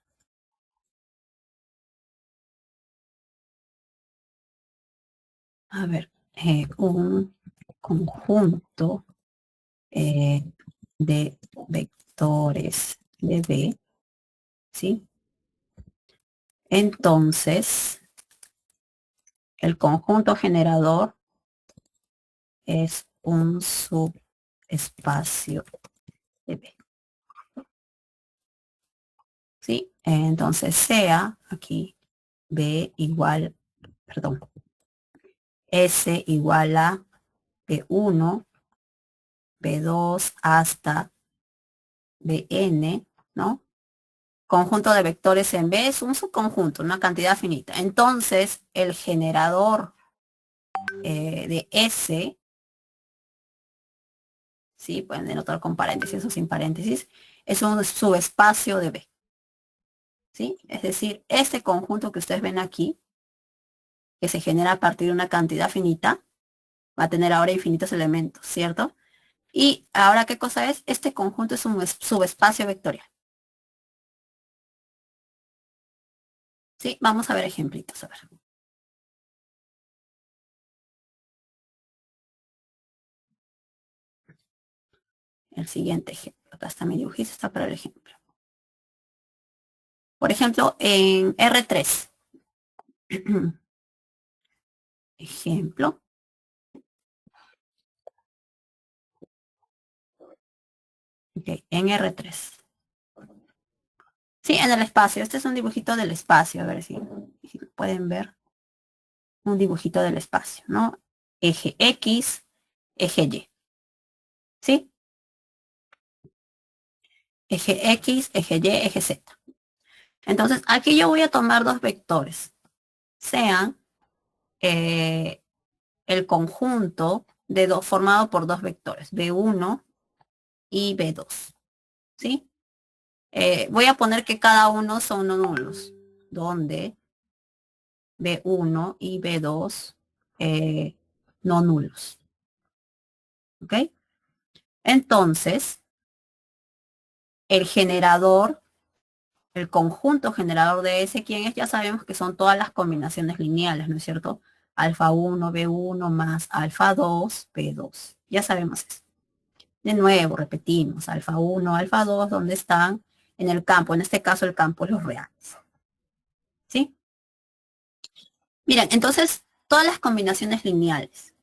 A ver, un conjunto de vectores de B, ¿sí? Entonces, el conjunto generador es un subespacio de B, ¿sí? Entonces, sea aquí B igual, perdón, S igual a B1, B2 hasta Bn, ¿no? Conjunto de vectores en B es un subconjunto, una cantidad finita. Entonces, el generador de S, ¿sí? Pueden denotar con paréntesis o sin paréntesis, es un subespacio de B, ¿sí? Es decir, este conjunto que ustedes ven aquí que se genera a partir de una cantidad finita, va a tener ahora infinitos elementos, ¿cierto? Y ahora, ¿qué cosa es? Este conjunto es un subespacio vectorial. ¿Sí? Vamos a ver ejemplitos, a ver. El siguiente ejemplo. Acá está mi dibujito, está para el ejemplo. Por ejemplo, en R3. Ejemplo. Ok, en R3. Sí, en el espacio. Este es un dibujito del espacio. A ver si lo pueden ver. Un dibujito del espacio, ¿no? Eje X, eje Y. ¿Sí? Eje X, eje Y, eje Z. Entonces, aquí yo voy a tomar dos vectores. Sean el conjunto de dos formado por dos vectores, B1 y B2. ¿Sí? Voy a poner que cada uno son no nulos, donde B1 y B2 no nulos. ¿Ok? Entonces, el generador, el conjunto generador de ese, ¿quién es? Ya sabemos que son todas las combinaciones lineales, ¿no es cierto? Alfa 1, B1 más alfa 2, B2. Ya sabemos eso. De nuevo, repetimos, alfa 1, alfa 2, ¿dónde están? En el campo, en este caso el campo es los reales. ¿Sí? Miren, entonces, todas las combinaciones lineales.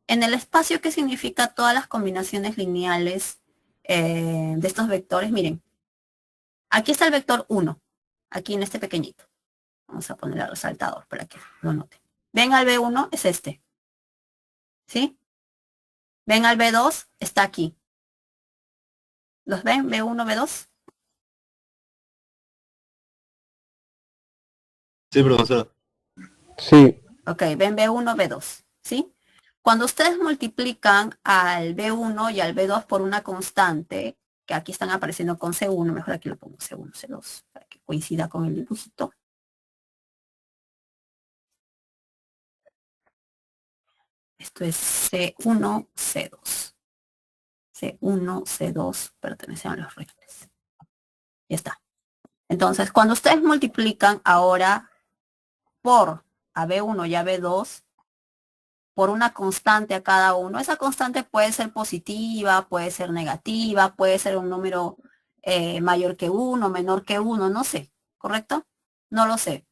En el espacio, ¿qué significa todas las combinaciones lineales de estos vectores? Miren, aquí está el vector 1, aquí en este pequeñito. Vamos a poner el resaltador para que lo noten. Ven al B1, es este. ¿Sí? Ven al B2, está aquí. ¿Los ven? B1, B2. Sí, profesor. Sí, Ok, ven B1, B2. ¿Sí? Cuando ustedes multiplican al B1 y al B2 por una constante, que aquí están apareciendo con C1, mejor aquí lo pongo C1, C2, para que coincida con el dibujito. Esto es C1, C2. C1, C2 pertenecen a los reales. Ya está. Entonces, cuando ustedes multiplican ahora por a B1 y a B2, por una constante a cada uno, esa constante puede ser positiva, puede ser negativa, puede ser un número mayor que 1, menor que 1, no sé, ¿correcto? No lo sé.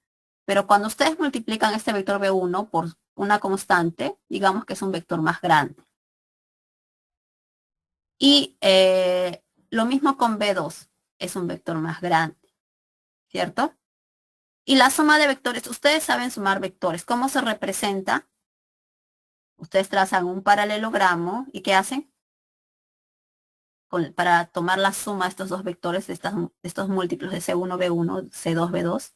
Pero cuando ustedes multiplican este vector B1 por una constante, digamos que es un vector más grande. Y lo mismo con B2, es un vector más grande, ¿cierto? Y la suma de vectores, ustedes saben sumar vectores. ¿Cómo se representa? Ustedes trazan un paralelogramo y ¿qué hacen? Para tomar la suma de estos dos vectores, de estos múltiplos de C1, B1, C2, B2,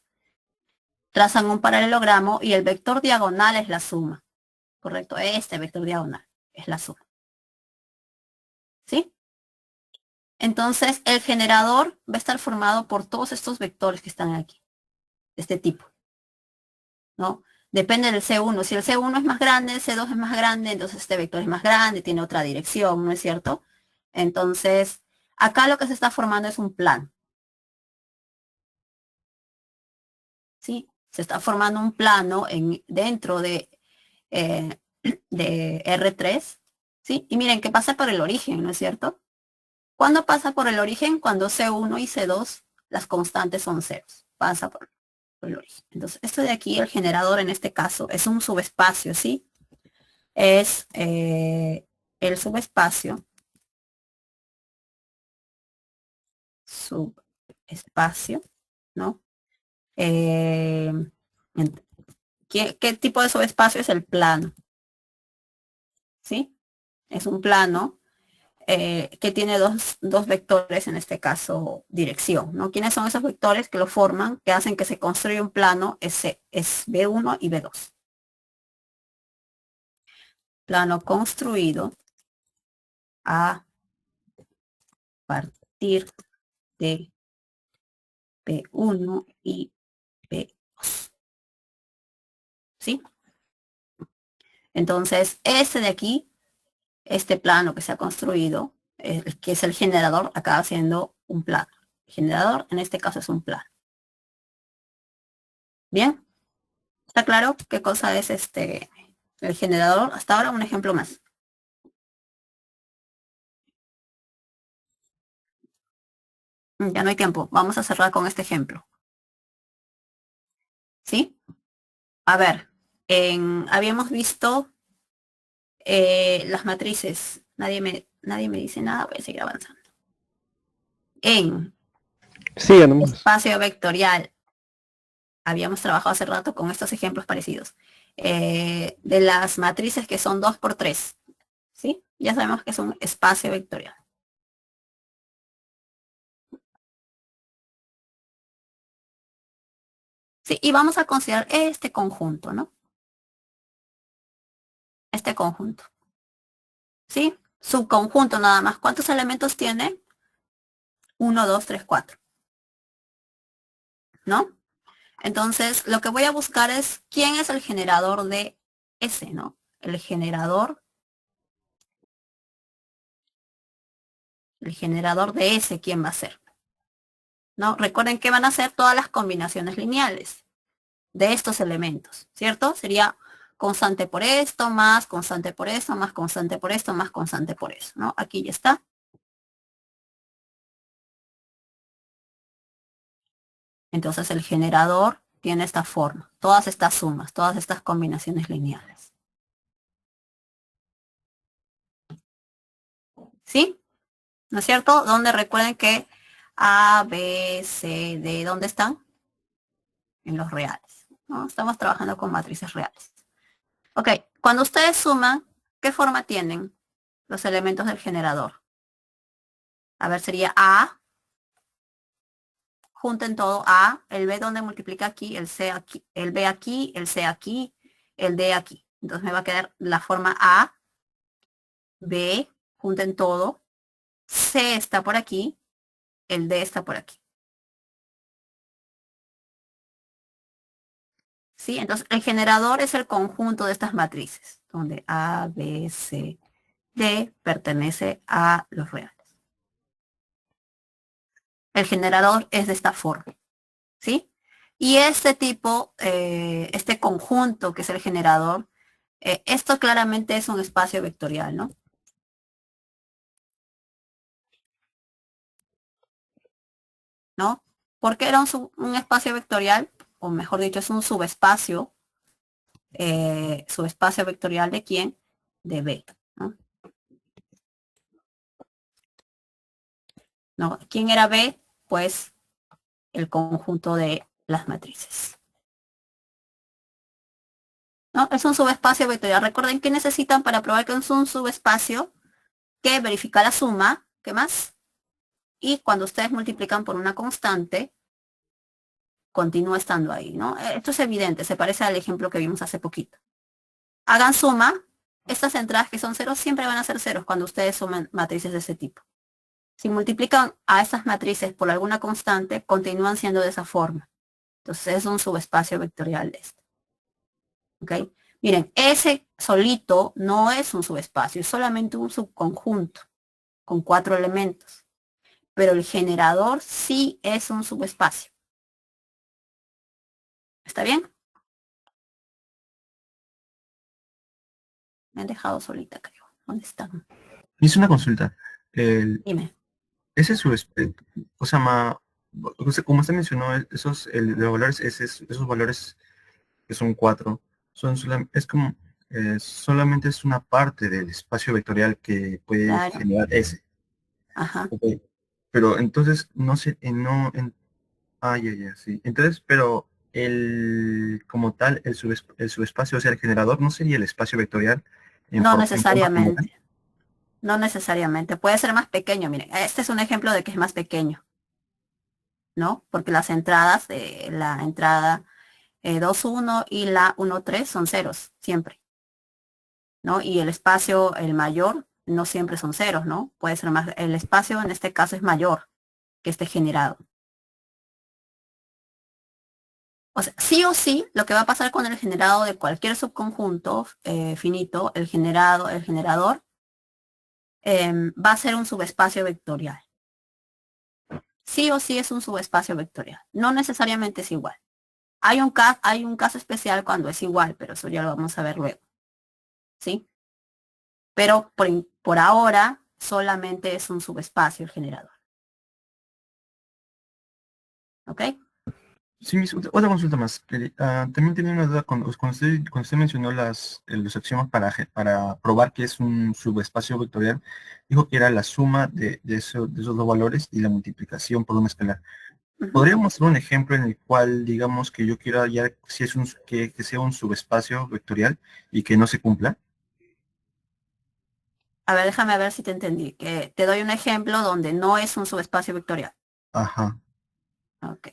trazan un paralelogramo y el vector diagonal es la suma, ¿correcto? Este vector diagonal es la suma. ¿Sí? Entonces, el generador va a estar formado por todos estos vectores que están aquí, de este tipo, ¿no? Depende del C1. Si el C1 es más grande, el C2 es más grande, entonces este vector es más grande, tiene otra dirección, ¿no es cierto? Entonces, acá lo que se está formando es un plano. ¿Sí? Se está formando un plano dentro de R3, ¿sí? Y miren que pasa por el origen, ¿no es cierto? ¿Cuándo pasa por el origen? Cuando C1 y C2, las constantes son ceros. Pasa por el origen. Entonces, esto de aquí, el generador en este caso, es un subespacio, ¿sí? Es el subespacio, ¿no? Eh, ¿qué tipo de subespacio es el plano? ¿Sí? Es un plano que tiene dos vectores, en este caso dirección, ¿no? ¿Quiénes son esos vectores que lo forman, que hacen que se construya un plano? Es B1 y B2. Plano construido a partir de B1 y B2. ¿Sí? Entonces, este de aquí, este plano que se ha construido, que es el generador, acaba siendo un plano. El generador, en este caso, es un plano. ¿Bien? ¿Está claro qué cosa es el generador? Hasta ahora un ejemplo más. Ya no hay tiempo. Vamos a cerrar con este ejemplo. ¿Sí? A ver, habíamos visto las matrices. Nadie me dice nada, voy a seguir avanzando. En Siga nomás. espacio vectorial, habíamos trabajado hace rato con estos ejemplos parecidos. De las matrices que son 2 por 3. ¿Sí? Ya sabemos que es un espacio vectorial. Sí, y vamos a considerar este conjunto, ¿no? Este conjunto. ¿Sí? Subconjunto nada más. ¿Cuántos elementos tiene? 1, 2, 3, 4. ¿No? Entonces, lo que voy a buscar es quién es el generador de S, ¿no? El generador de S, ¿quién va a ser? ¿No? Recuerden que van a ser todas las combinaciones lineales de estos elementos, ¿cierto? Sería constante por esto, más constante por esto, más constante por esto, más constante por eso, ¿no? Aquí ya está. Entonces el generador tiene esta forma, todas estas sumas, todas estas combinaciones lineales. ¿Sí? ¿No es cierto? Donde recuerden que A, B, C, D, ¿dónde están? En los reales, ¿no? Estamos trabajando con matrices reales. Ok, cuando ustedes suman, ¿qué forma tienen los elementos del generador? A ver, sería A, junten todo A, el B donde multiplica aquí, el C aquí, el B aquí, el C aquí, el D aquí. Entonces me va a quedar la forma A, B, junten todo, C está por aquí, el D está por aquí. ¿Sí? Entonces el generador es el conjunto de estas matrices, donde A, B, C, D pertenece a los reales. El generador es de esta forma, ¿sí? Y este tipo, este conjunto que es el generador, esto claramente es un espacio vectorial, ¿no? ¿No? Porque era un espacio vectorial, o mejor dicho, es un subespacio vectorial de quién? De B, ¿no? ¿No? ¿Quién era B? Pues el conjunto de las matrices. ¿No? Es un subespacio vectorial. Recuerden que necesitan para probar que es un subespacio, que verificar la suma, ¿qué más? Y cuando ustedes multiplican por una constante, continúa estando ahí, ¿no? Esto es evidente, se parece al ejemplo que vimos hace poquito. Hagan suma, estas entradas que son ceros siempre van a ser ceros cuando ustedes suman matrices de ese tipo. Si multiplican a estas matrices por alguna constante, continúan siendo de esa forma. Entonces es un subespacio vectorial de esto. ¿Ok? Miren, ese solito no es un subespacio, es solamente un subconjunto con 4 elementos. Pero el generador sí es un subespacio. ¿Está bien? Me han dejado solita, creo. ¿Dónde están? Hice una consulta. Dime. Ese es su, o sea, como usted mencionó, los valores, esos valores que son 4, es como, solamente es una parte del espacio vectorial que puede Claro. generar ese. Ajá. Okay. Pero entonces, no sé, ya, sí. Entonces, pero como tal, el subespacio, o sea, el generador no sería el espacio vectorial No en forma general. necesariamente. No necesariamente. Puede ser más pequeño. Miren, este es un ejemplo de que es más pequeño, ¿no? Porque las entradas, la entrada 2, 1 y la 1, 3 son ceros, siempre, ¿no? Y el espacio, el mayor, no siempre son ceros, ¿no? Puede ser más, el espacio en este caso es mayor que esté generado. o sí, lo que va a pasar con el generado de cualquier subconjunto finito, el generador, va a ser un subespacio vectorial. Sí o sí es un subespacio vectorial. No necesariamente es igual. Hay un caso especial cuando es igual, pero eso ya lo vamos a ver luego. ¿Sí? Pero por ahora solamente es un subespacio el generador. ¿Ok? Sí, otra consulta más. También tenía una duda cuando usted mencionó los axiomas para probar que es un subespacio vectorial, dijo que era la suma de esos dos valores y la multiplicación por un escalar. ¿Podríamos hacer un ejemplo en el cual digamos que yo quiero hallar si es que sea un subespacio vectorial y que no se cumpla? A ver, déjame ver si te entendí. Que te doy un ejemplo donde no es un subespacio vectorial. Ajá. Ok.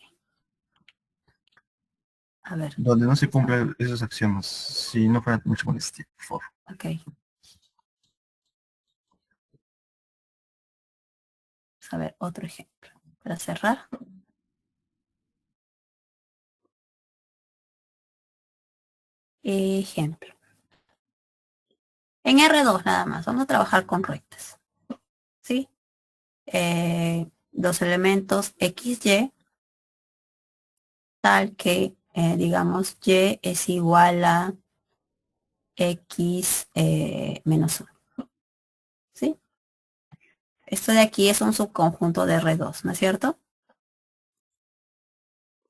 A ver. Donde no se cumplen esos axiomas, si no fuera mucho molestia, por favor. Ok. Vamos a ver otro ejemplo. Para cerrar. Ejemplo. En R2 nada más. Vamos a trabajar con rectas. ¿Sí? Dos elementos X, Y, tal que, digamos, Y es igual a X menos 1. ¿Sí? Esto de aquí es un subconjunto de R2, ¿no es cierto?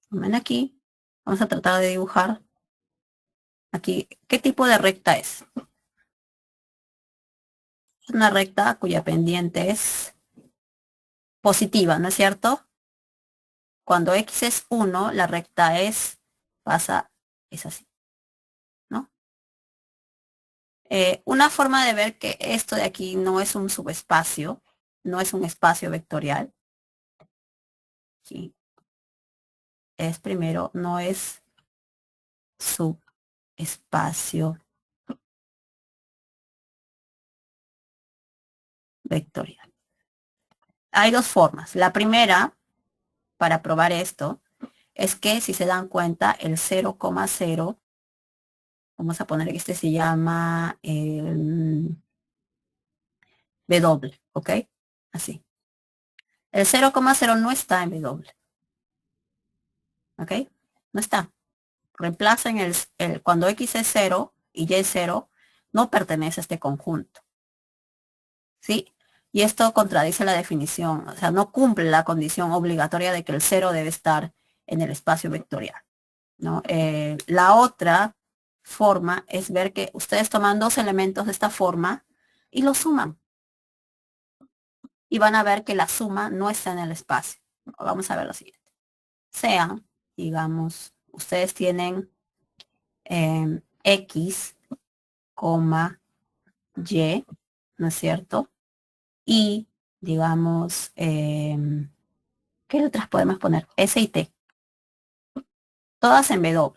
Ven aquí. Vamos a tratar de dibujar aquí. ¿Qué tipo de recta es? Es una recta cuya pendiente es positiva, ¿no es cierto? Cuando X es 1, la recta es así, ¿no? Una forma de ver que esto de aquí no es un subespacio, no es un espacio vectorial, ¿sí? Es primero, no es subespacio vectorial. Hay dos formas. La primera, para probar esto, es que si se dan cuenta, el 0,0, vamos a poner que este se llama W, ¿ok? Así. El 0,0 no está en W, ¿ok? No está. Reemplacen cuando X es 0 y Y es 0, no pertenece a este conjunto, ¿sí? Y esto contradice la definición, o sea, no cumple la condición obligatoria de que el 0 debe estar en el espacio vectorial, ¿no? La otra forma es ver que ustedes toman dos elementos de esta forma y los suman. Y van a ver que la suma no está en el espacio. Vamos a ver lo siguiente. Sea, digamos, ustedes tienen X, Y, ¿no es cierto? Y, digamos, ¿qué letras podemos poner? S y T. Todas en W.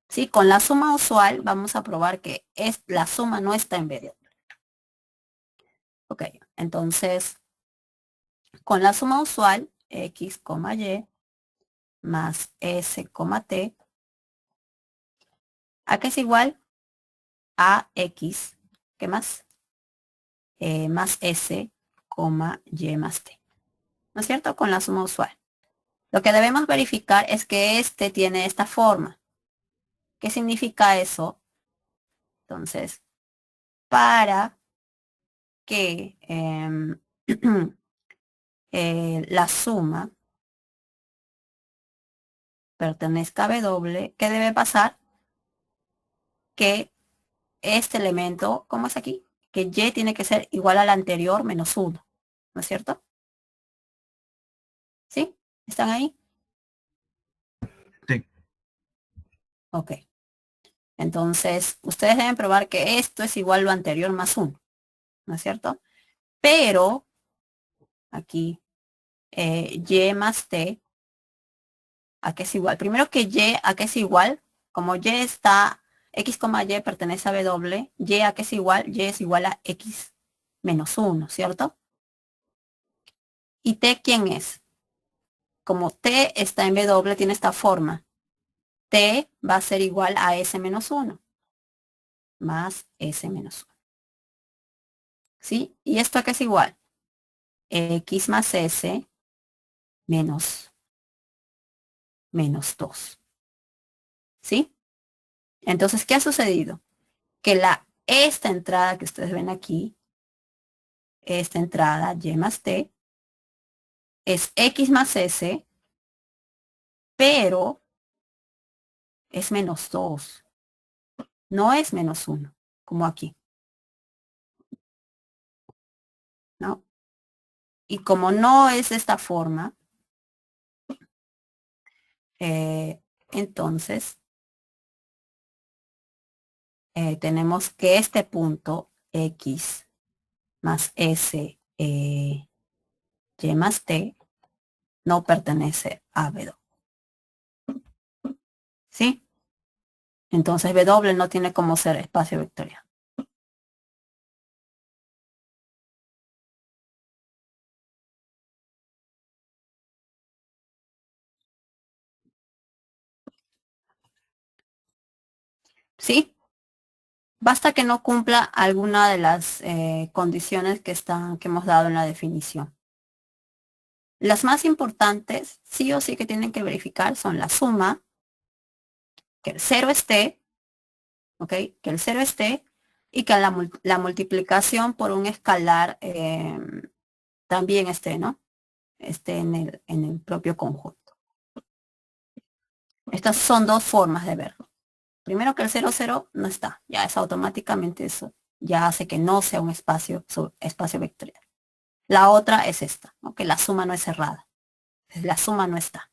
¿Sí? Con la suma usual vamos a probar que la suma no está en W. Ok, entonces, con la suma usual, X, Y, más S, T, ¿a qué es igual? A X, ¿qué más? Más S, Y más T. ¿No es cierto? Con la suma usual. Lo que debemos verificar es que este tiene esta forma. ¿Qué significa eso? Entonces, para que la suma pertenezca a W, ¿qué debe pasar? Que este elemento, ¿cómo es aquí? Que Y tiene que ser igual al anterior menos 1. ¿No es cierto? ¿Sí? ¿Están ahí? Sí. Ok. Entonces, ustedes deben probar que esto es igual a lo anterior más 1. ¿No es cierto? Pero, aquí, Y más T, ¿a qué es igual? Primero que Y, ¿a qué es igual? Como Y está, X, Y pertenece a W, Y a qué es igual? Y es igual a X menos 1, ¿cierto? ¿Y T quién es? Como T está en W, tiene esta forma. T va a ser igual a S menos 1, más S menos 1. ¿Sí? ¿Y esto qué es igual? X más S menos 2. ¿Sí? Entonces, ¿qué ha sucedido? Que esta entrada que ustedes ven aquí, esta entrada Y más T, es X más S, pero es menos 2. No es menos 1, como aquí, ¿no? Y como no es de esta forma, entonces tenemos que este punto X más S Y más T no pertenece a W. ¿Sí? Entonces W no tiene como ser espacio vectorial. ¿Sí? Basta que no cumpla alguna de las condiciones que hemos dado en la definición. Las más importantes, sí o sí que tienen que verificar, son la suma, que el 0 esté, ¿ok? Que el 0 esté y que la multiplicación por un escalar también esté, ¿no? Esté en el propio conjunto. Estas son dos formas de verlo. Primero que el 0,0 no está, ya es automáticamente eso, ya hace que no sea un espacio vectorial. La otra es esta, ¿no? Que la suma no es cerrada, la suma no está.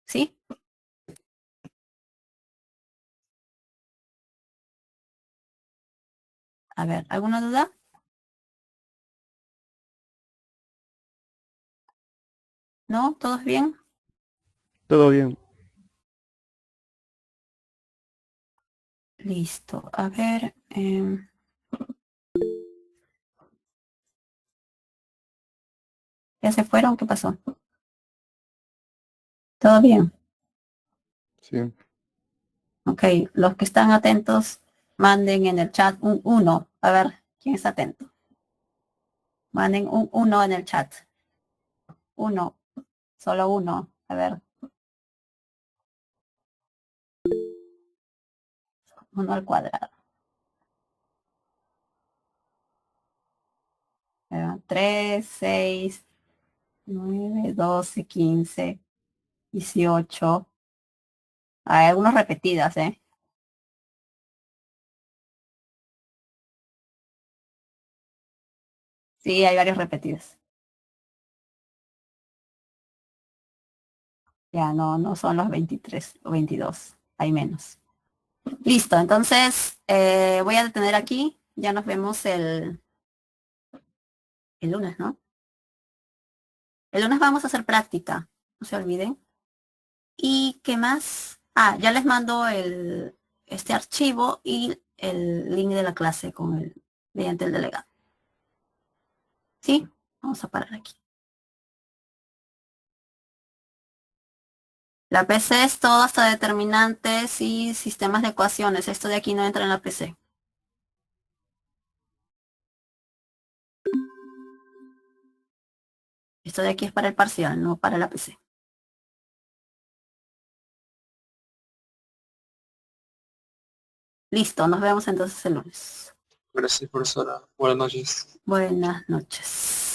¿Sí? A ver, ¿alguna duda? ¿No? ¿Todos bien? Todo bien. Listo. A ver. ¿Ya se fueron? ¿Qué pasó? ¿Todo bien? Sí. Ok. Los que están atentos, manden en el chat un 1. A ver, ¿quién está atento? Manden un 1 en el chat. 1. Solo 1. A ver. 1 al cuadrado. 3, 6, 9, 12, 15, 18. Hay algunas repetidas, ¿eh? Sí, hay varias repetidas. Ya no son los 23 o 22. Hay menos. Listo, entonces voy a detener aquí. Ya nos vemos el lunes, ¿no? El lunes vamos a hacer práctica. No se olviden. ¿Y qué más? Ah, ya les mando este archivo y el link de la clase mediante el delegado. ¿Sí? Vamos a parar aquí. La PC es todo hasta determinantes y sistemas de ecuaciones. Esto de aquí no entra en la PC. Esto de aquí es para el parcial, no para la PC. Listo, nos vemos entonces el lunes. Gracias, profesora. Buenas noches. Buenas noches.